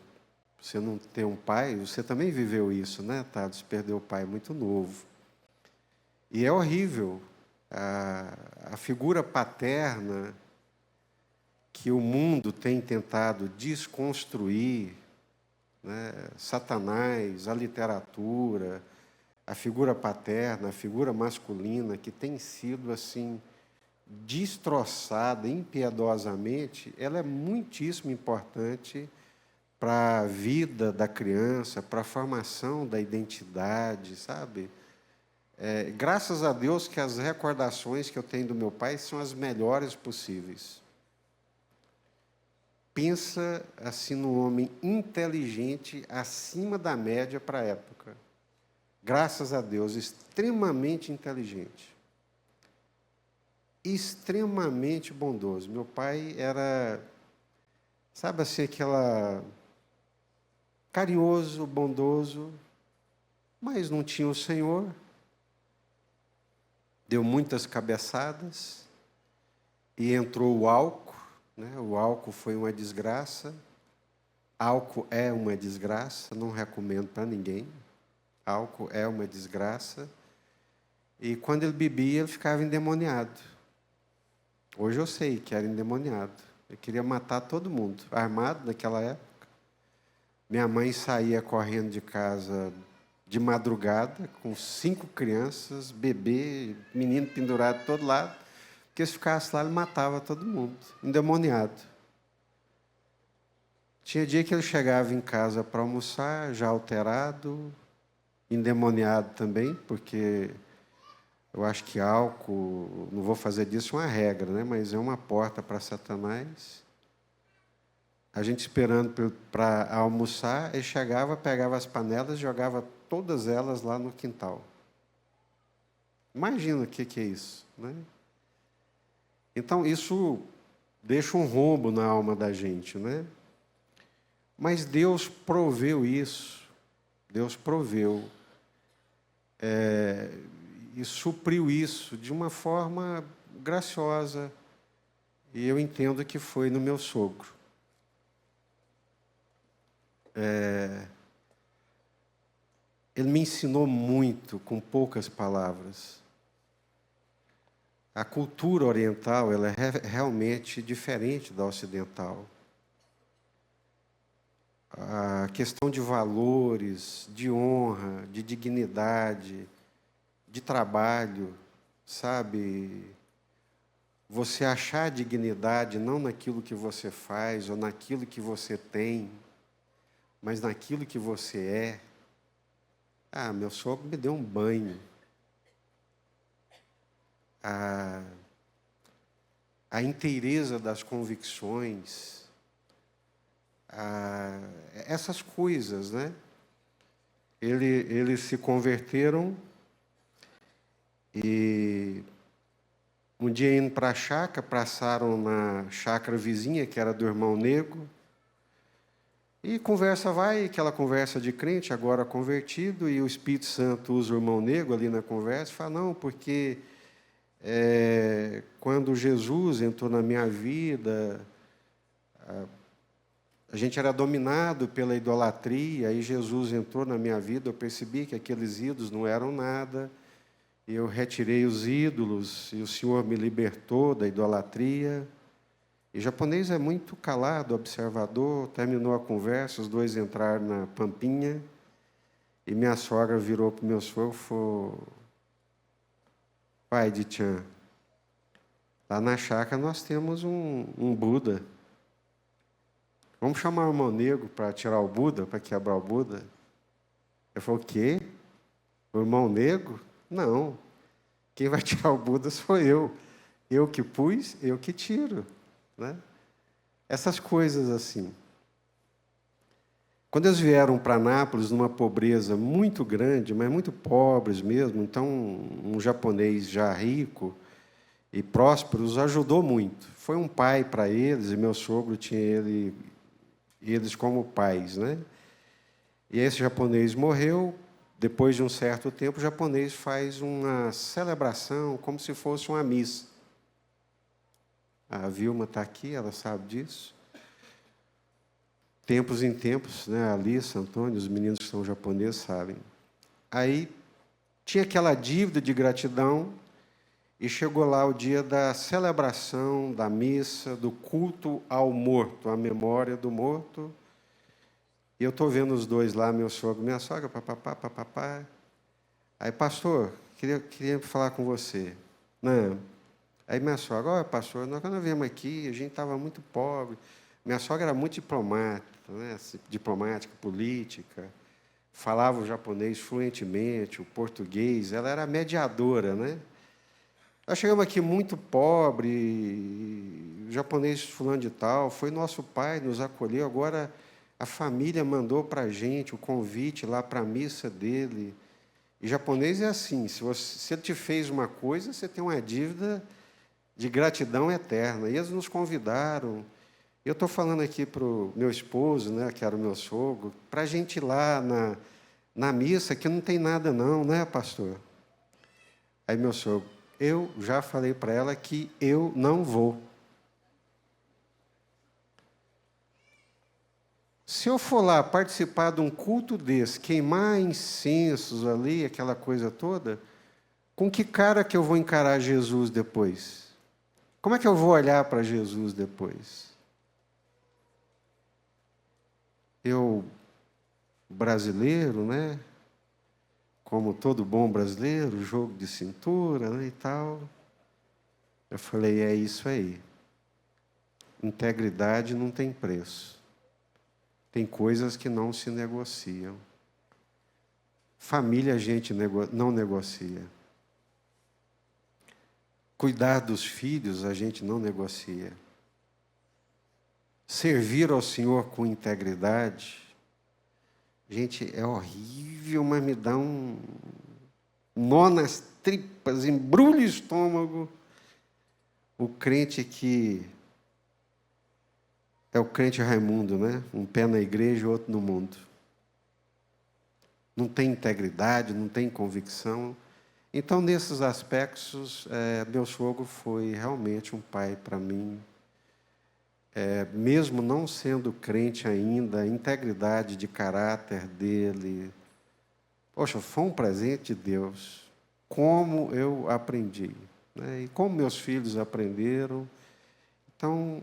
você não ter um pai, você também viveu isso, né, Thales? Perdeu o pai muito novo. E é horrível A figura paterna que o mundo tem tentado desconstruir, né? Satanás, a literatura, a figura paterna, a figura masculina, que tem sido assim destroçada impiedosamente, ela é muitíssimo importante para a vida da criança, para a formação da identidade, sabe? Graças a Deus que as recordações que eu tenho do meu pai são as melhores possíveis. Pensa assim num homem inteligente, acima da média para a época. Graças a Deus, extremamente inteligente. Extremamente bondoso. Meu pai era, sabe assim, aquela carinhoso, bondoso, mas não tinha o Senhor. Deu muitas cabeçadas e entrou o álcool, né? O álcool foi uma desgraça. Álcool é uma desgraça, não recomendo para ninguém. Álcool é uma desgraça. E quando ele bebia, ele ficava endemoniado. Hoje eu sei que era endemoniado. Ele queria matar todo mundo, armado naquela época. Minha mãe saía correndo de casa de madrugada, com 5 crianças, bebê, menino pendurado de todo lado, porque se ficasse lá, ele matava todo mundo, endemoniado. Tinha dia que ele chegava em casa para almoçar, já alterado, endemoniado também, porque eu acho que álcool, não vou fazer disso uma regra, né? Mas é uma porta para Satanás. A gente esperando para almoçar, ele chegava, pegava as panelas, jogava todas elas lá no quintal. Imagina o que é isso, né? Então, isso deixa um rombo na alma da gente, né? Mas Deus proveu isso. Deus proveu. E supriu isso de uma forma graciosa. E eu entendo que foi no meu sogro. Ele me ensinou muito com poucas palavras. A cultura oriental ela é realmente diferente da ocidental. A questão de valores, de honra, de dignidade, de trabalho, sabe? Você achar dignidade não naquilo que você faz ou naquilo que você tem, mas naquilo que você é. Meu sogro me deu um banho. A inteireza das convicções, essas coisas, né? Eles se converteram e um dia indo para a chácara, passaram na chácara vizinha, que era do irmão Nego, e conversa vai, aquela conversa de crente, agora convertido, e o Espírito Santo usa o irmão Nego ali na conversa, e fala, não, porque quando Jesus entrou na minha vida, a gente era dominado pela idolatria, aí Jesus entrou na minha vida, eu percebi que aqueles ídolos não eram nada, eu retirei os ídolos, e o Senhor me libertou da idolatria. E japonês é muito calado, observador, terminou a conversa, os dois entraram na pampinha, e minha sogra virou para o meu sogro e falou, pai de Tchan, lá na chácara nós temos um Buda. Vamos chamar o irmão Negro para tirar o Buda, para quebrar o Buda? Ele falou, o quê? O irmão Negro? Não. Quem vai tirar o Buda sou eu. Eu que pus, eu que tiro. Né? Essas coisas assim. Quando eles vieram para Nápoles, numa pobreza muito grande, mas muito pobres mesmo, então um japonês já rico e próspero os ajudou muito. Foi um pai para eles, e meu sogro tinha eles como pais. Né? E esse japonês morreu. Depois de um certo tempo, o japonês faz uma celebração como se fosse uma missa. A Vilma está aqui, ela sabe disso. Tempos em tempos, né, a Alice, Antônio, os meninos que são japoneses sabem. Aí tinha aquela dívida de gratidão, e chegou lá o dia da celebração, da missa, do culto ao morto, à memória do morto. E eu estou vendo os dois lá, meu sogro e minha sogra, papapá, papapá. Aí, pastor, queria falar com você. Não. Aí minha sogra, olha, pastor, nós quando viemos aqui, a gente estava muito pobre. Minha sogra era muito diplomata, né? Diplomática, política, falava o japonês fluentemente, o português, ela era mediadora, né? Nós chegamos aqui muito pobre, o japonês fulano de tal, foi nosso pai, nos acolheu, agora a família mandou para a gente o convite lá para a missa dele. E japonês é assim, se ele te fez uma coisa, você tem uma dívida de gratidão eterna. E eles nos convidaram. Eu estou falando aqui para o meu esposo, né, que era o meu sogro, para a gente ir lá na missa, que não tem nada não, né, pastor? Aí meu sogro, eu já falei para ela que eu não vou. Se eu for lá participar de um culto desse, queimar incensos ali, aquela coisa toda, com que cara que eu vou encarar Jesus depois? Como é que eu vou olhar para Jesus depois? Eu, brasileiro, né? Como todo bom brasileiro, jogo de cintura, né, e tal. Eu falei, é isso aí. Integridade não tem preço. Tem coisas que não se negociam. Família a gente não negocia. Cuidar dos filhos a gente não negocia. Servir ao Senhor com integridade, gente, é horrível, mas me dá um nó nas tripas, embrulha o estômago. O crente que é o crente Raimundo, né? Um pé na igreja e outro no mundo. Não tem integridade, não tem convicção. Então, nesses aspectos, meu sogro foi realmente um pai para mim. Mesmo não sendo crente ainda, a integridade de caráter dele, poxa, foi um presente de Deus. Como eu aprendi, né? E como meus filhos aprenderam. Então,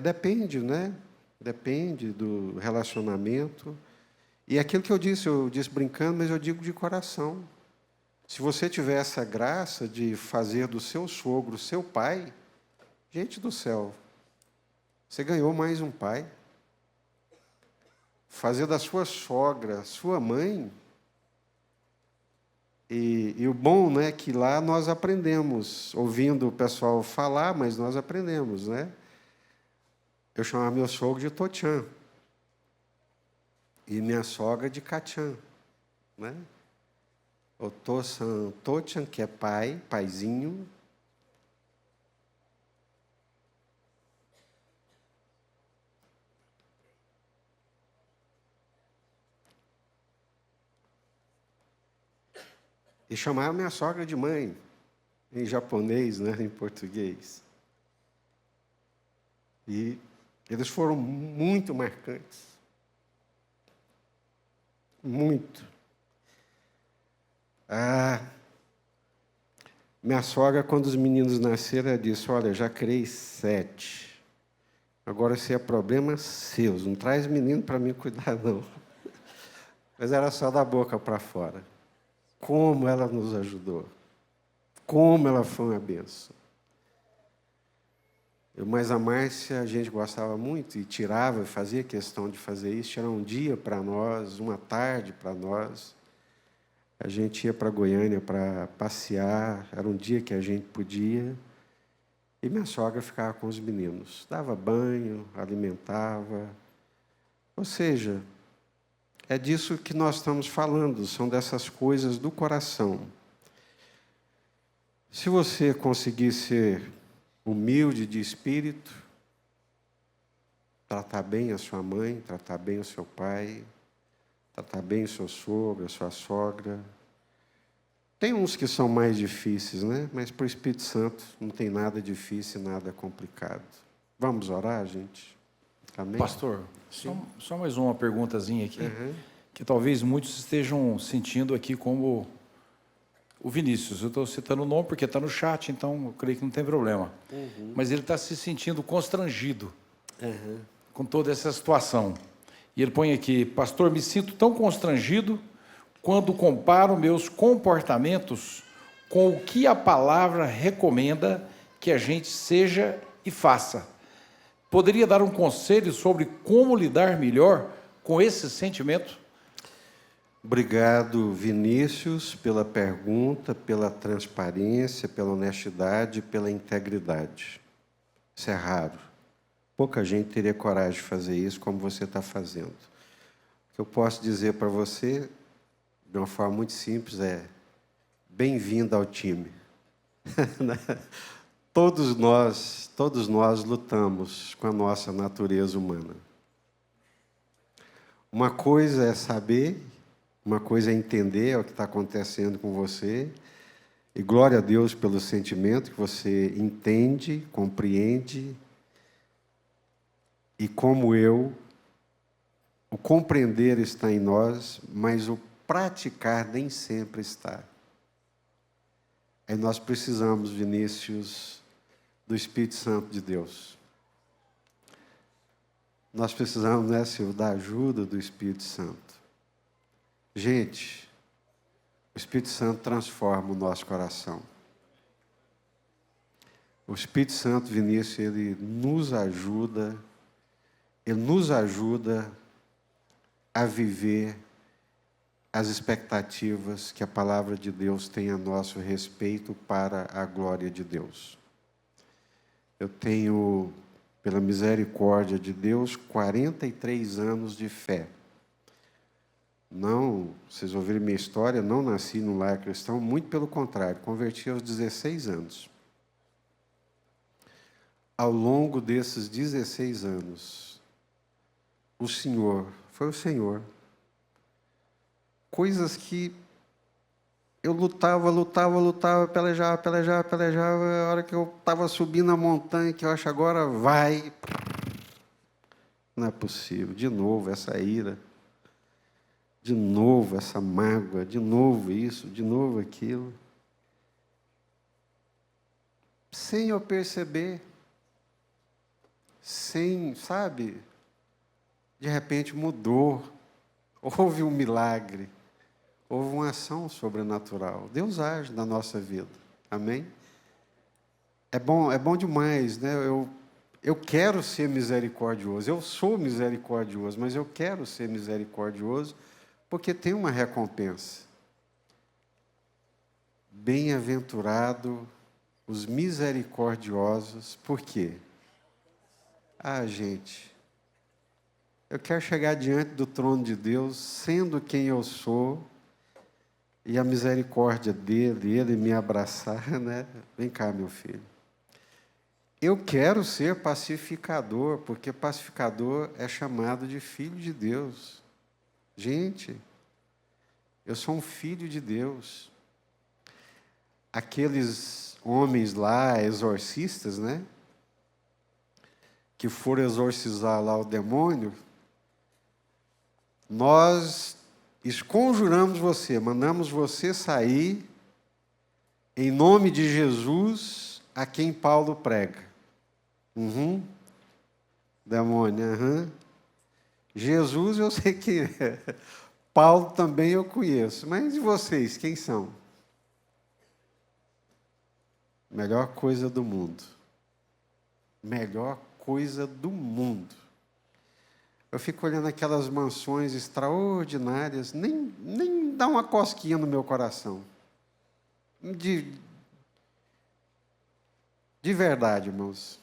depende, né? Depende do relacionamento. E aquilo que eu disse brincando, mas eu digo de coração. Se você tiver essa graça de fazer do seu sogro seu pai, gente do céu, você ganhou mais um pai. Fazer da sua sogra sua mãe. E o bom, né, é que lá nós aprendemos, ouvindo o pessoal falar, mas nós aprendemos, né? Eu chamava meu sogro de Tochan. E minha sogra de Cachan, né? O Tochan, que é pai, paizinho. E chamava minha sogra de mãe, em japonês, né, em português. E eles foram muito marcantes. Muito. Minha sogra, quando os meninos nasceram, ela disse, olha, já criei 7. Agora, se é problema seus, não traz menino para mim cuidar, não. Mas era só da boca para fora. Como ela nos ajudou. Como ela foi uma bênção. Mas a Márcia, a gente gostava muito e tirava, fazia questão de fazer isso. Era um dia para nós, uma tarde para nós. A gente ia para Goiânia para passear. Era um dia que a gente podia. E minha sogra ficava com os meninos. Dava banho, alimentava. Ou seja, é disso que nós estamos falando, são dessas coisas do coração. Se você conseguir ser humilde de espírito, tratar bem a sua mãe, tratar bem o seu pai, tratar bem o seu sogro, a sua sogra. Tem uns que são mais difíceis, né? Mas para o Espírito Santo não tem nada difícil, nada complicado. Vamos orar, gente? Amém? Pastor, só mais uma perguntazinha aqui, que talvez muitos estejam sentindo aqui como o Vinícius. Eu estou citando o nome porque está no chat, então eu creio que não tem problema. Mas ele está se sentindo constrangido com toda essa situação. E ele põe aqui: pastor, me sinto tão constrangido quando comparo meus comportamentos com o que a palavra recomenda que a gente seja e faça. Poderia dar um conselho sobre como lidar melhor com esse sentimento? Obrigado, Vinícius, pela pergunta, pela transparência, pela honestidade, pela integridade. Isso é raro. Pouca gente teria coragem de fazer isso como você está fazendo. O que eu posso dizer para você, de uma forma muito simples, é: bem-vindo ao time. Todos nós lutamos com a nossa natureza humana. Uma coisa é saber, uma coisa é entender o que está acontecendo com você, e glória a Deus pelo sentimento que você entende, compreende, e como eu, o compreender está em nós, mas o praticar nem sempre está. Aí nós precisamos, Vinícius, do Espírito Santo de Deus. Nós precisamos, né, Silvio, da ajuda do Espírito Santo. Gente, o Espírito Santo transforma o nosso coração. O Espírito Santo, Vinícius, ele nos ajuda a viver as expectativas que a palavra de Deus tem a nosso respeito para a glória de Deus. Eu tenho, pela misericórdia de Deus, 43 anos de fé. Não, vocês ouviram minha história, não nasci num lar cristão, muito pelo contrário, converti aos 16 anos. Ao longo desses 16 anos, foi o Senhor, coisas que eu lutava, pelejava, a hora que eu estava subindo a montanha, que eu acho agora vai, não é possível, de novo essa ira, de novo essa mágoa, de novo isso, de novo aquilo, sem eu perceber, sabe, de repente mudou, houve um milagre, houve uma ação sobrenatural. Deus age na nossa vida. Amém? É bom demais, né? Eu quero ser misericordioso. Eu sou misericordioso, mas eu quero ser misericordioso porque tem uma recompensa. Bem-aventurado os misericordiosos. Por quê? Gente, eu quero chegar diante do trono de Deus sendo quem eu sou, e a misericórdia dele, ele me abraçar, né? Vem cá, meu filho. Eu quero ser pacificador, porque pacificador é chamado de filho de Deus. Gente, eu sou um filho de Deus. Aqueles homens lá, exorcistas, né? Que foram exorcizar lá o demônio, nós conjuramos você, mandamos você sair em nome de Jesus, a quem Paulo prega. Demônio, Jesus eu sei quem é. Paulo também eu conheço. Mas e vocês, quem são? Melhor coisa do mundo. Melhor coisa do mundo. Eu fico olhando aquelas mansões extraordinárias, nem dá uma cosquinha no meu coração. De verdade, irmãos.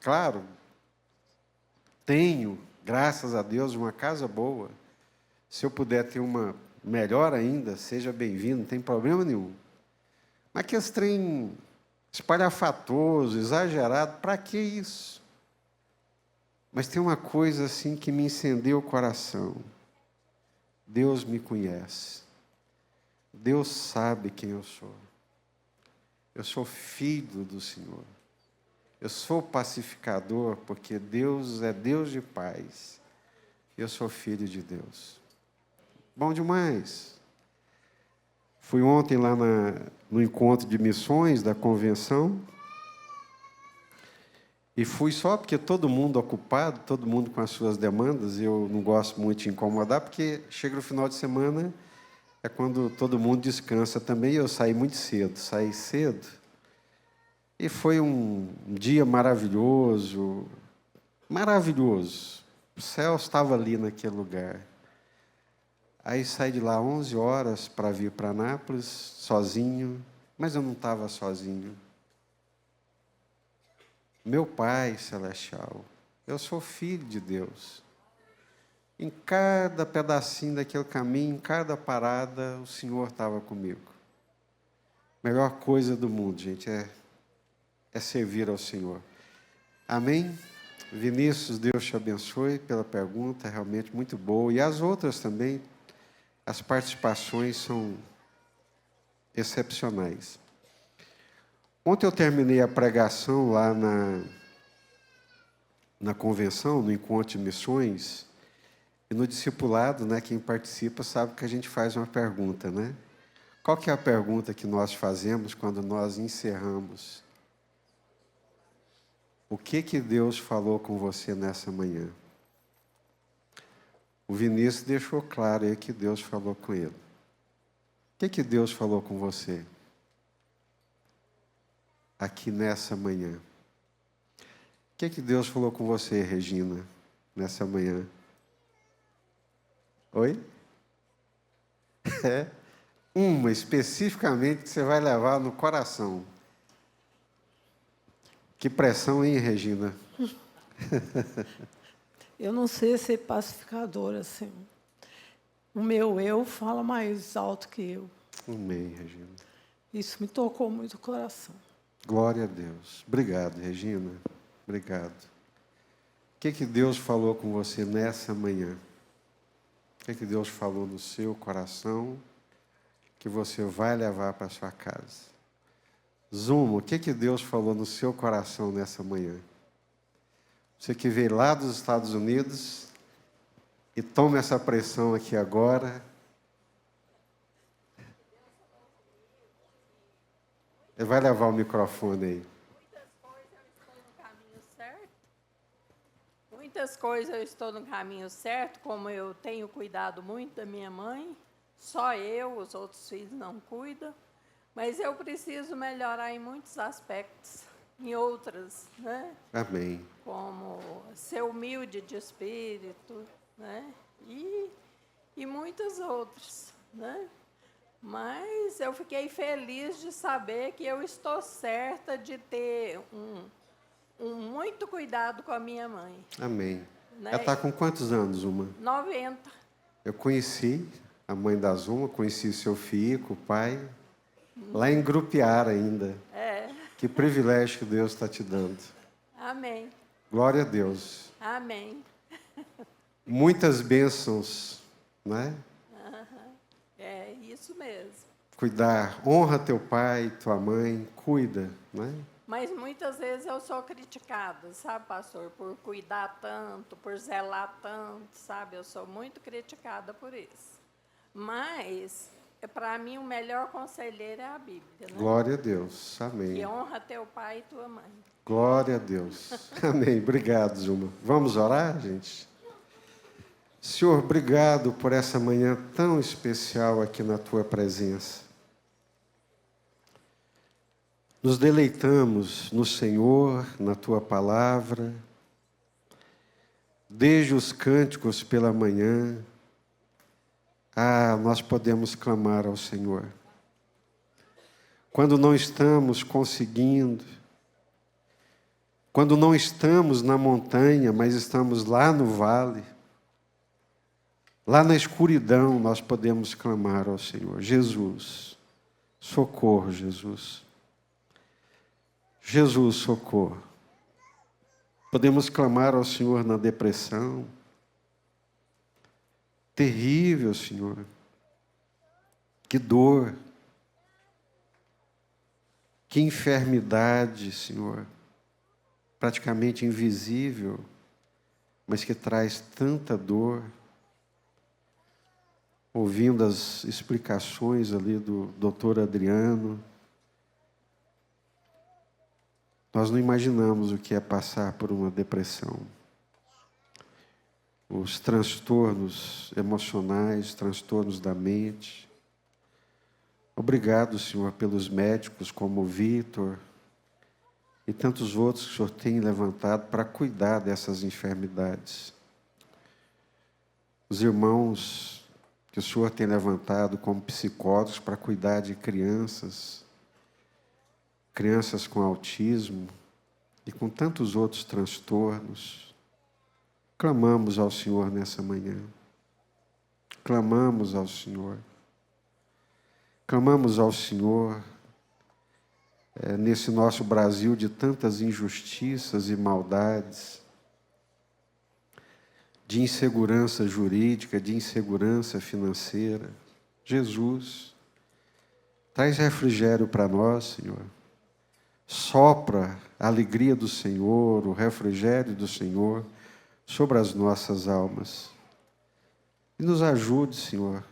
Claro, tenho, graças a Deus, uma casa boa. Se eu puder ter uma melhor ainda, seja bem-vindo, não tem problema nenhum. Mas que esse trem espalhafatoso, exagerado, para que isso? Mas tem uma coisa assim que me incendeia o coração. Deus me conhece. Deus sabe quem eu sou. Eu sou filho do Senhor. Eu sou pacificador porque Deus é Deus de paz. Eu sou filho de Deus. Bom demais. Fui ontem lá no encontro de missões da convenção. E fui só porque todo mundo ocupado, todo mundo com as suas demandas. Eu não gosto muito de incomodar, porque chega no final de semana, é quando todo mundo descansa também. Eu saí muito cedo, saí cedo. E foi um dia maravilhoso, maravilhoso. O céu estava ali naquele lugar. Aí saí de lá 11 horas para vir para Anápolis, sozinho, mas eu não estava sozinho. Meu Pai Celestial, eu sou filho de Deus. Em cada pedacinho daquele caminho, em cada parada, o Senhor estava comigo. Melhor coisa do mundo, gente, é servir ao Senhor. Amém? Vinícius, Deus te abençoe pela pergunta, realmente muito boa. E as outras também, as participações são excepcionais. Ontem eu terminei a pregação lá na convenção, no encontro de missões, e no discipulado, né, quem participa sabe que a gente faz uma pergunta, né? Qual que é a pergunta que nós fazemos quando nós encerramos? O que Deus falou com você nessa manhã? O Vinícius deixou claro aí que Deus falou com ele. O que Deus falou com você? Aqui nessa manhã. O que Deus falou com você, Regina, nessa manhã? Oi? É uma especificamente que você vai levar no coração. Que pressão, hein, Regina? Eu não sei ser pacificadora, assim. O meu eu fala mais alto que eu. Amém, Regina. Isso me tocou muito o coração. Glória a Deus. Obrigado, Regina. Obrigado. O que Deus falou com você nessa manhã? O que Deus falou no seu coração que você vai levar para a sua casa? Zuma, o que Deus falou no seu coração nessa manhã? Você que veio lá dos Estados Unidos e toma essa pressão aqui agora. Ele vai levar o microfone aí. Muitas coisas eu estou no caminho certo, como eu tenho cuidado muito da minha mãe, só eu, os outros filhos não cuidam, mas eu preciso melhorar em muitos aspectos, em outras, né? Amém. Como ser humilde de espírito, né? E muitos outros, né? Mas eu fiquei feliz de saber que eu estou certa de ter muito cuidado com a minha mãe. Amém. Né? Ela está com quantos anos, Zuma? 90. Eu conheci a mãe da Zuma, conheci seu Fico, o pai, lá em Grupiara ainda. É. Que privilégio que Deus está te dando. Amém. Glória a Deus. Amém. Muitas bênçãos, né? É isso mesmo. Cuidar, honra teu pai, tua mãe, cuida, né? Mas muitas vezes eu sou criticada, sabe, pastor? Por cuidar tanto, por zelar tanto, sabe? Eu sou muito criticada por isso. Mas, para mim, o melhor conselheiro é a Bíblia, né? Glória a Deus. Amém. Que honra teu pai e tua mãe. Glória a Deus. Amém. Obrigado, Zuma. Vamos orar, gente? Senhor, obrigado por essa manhã tão especial aqui na tua presença. Nos deleitamos no Senhor, na tua palavra, desde os cânticos pela manhã. Nós podemos clamar ao Senhor. Quando não estamos conseguindo, quando não estamos na montanha, mas estamos lá no vale, lá na escuridão, nós podemos clamar ao Senhor. Jesus, socorro, Jesus. Jesus, socorro. Podemos clamar ao Senhor na depressão. Terrível, Senhor. Que dor. Que enfermidade, Senhor. Praticamente invisível, mas que traz tanta dor. ouvindo as explicações ali do doutor Adriano, nós não imaginamos o que é passar por uma depressão. Os transtornos emocionais, transtornos da mente. Obrigado, Senhor, pelos médicos como o Vitor e tantos outros que o Senhor tem levantado para cuidar dessas enfermidades. Os irmãos que o Senhor tem levantado como psicólogos para cuidar de crianças com autismo e com tantos outros transtornos. Clamamos ao Senhor nessa manhã. Clamamos ao Senhor. Clamamos ao Senhor nesse nosso Brasil de tantas injustiças e maldades, de insegurança jurídica, de insegurança financeira. Jesus, traz refrigério para nós, Senhor. Sopra a alegria do Senhor, o refrigério do Senhor sobre as nossas almas. E nos ajude, Senhor.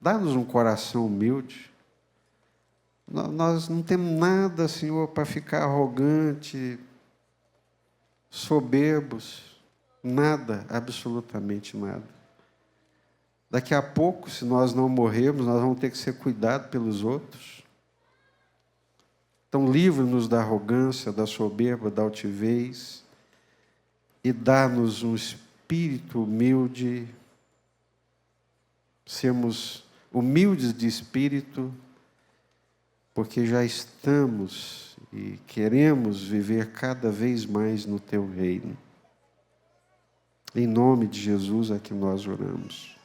Dá-nos um coração humilde. Nós não temos nada, Senhor, para ficar arrogante, soberbos. Nada, absolutamente nada. Daqui a pouco, se nós não morrermos, nós vamos ter que ser cuidados pelos outros. Então, livre-nos da arrogância, da soberba, da altivez e dá-nos um espírito humilde, sermos humildes de espírito, porque já estamos e queremos viver cada vez mais no Teu reino. Em nome de Jesus é que nós oramos.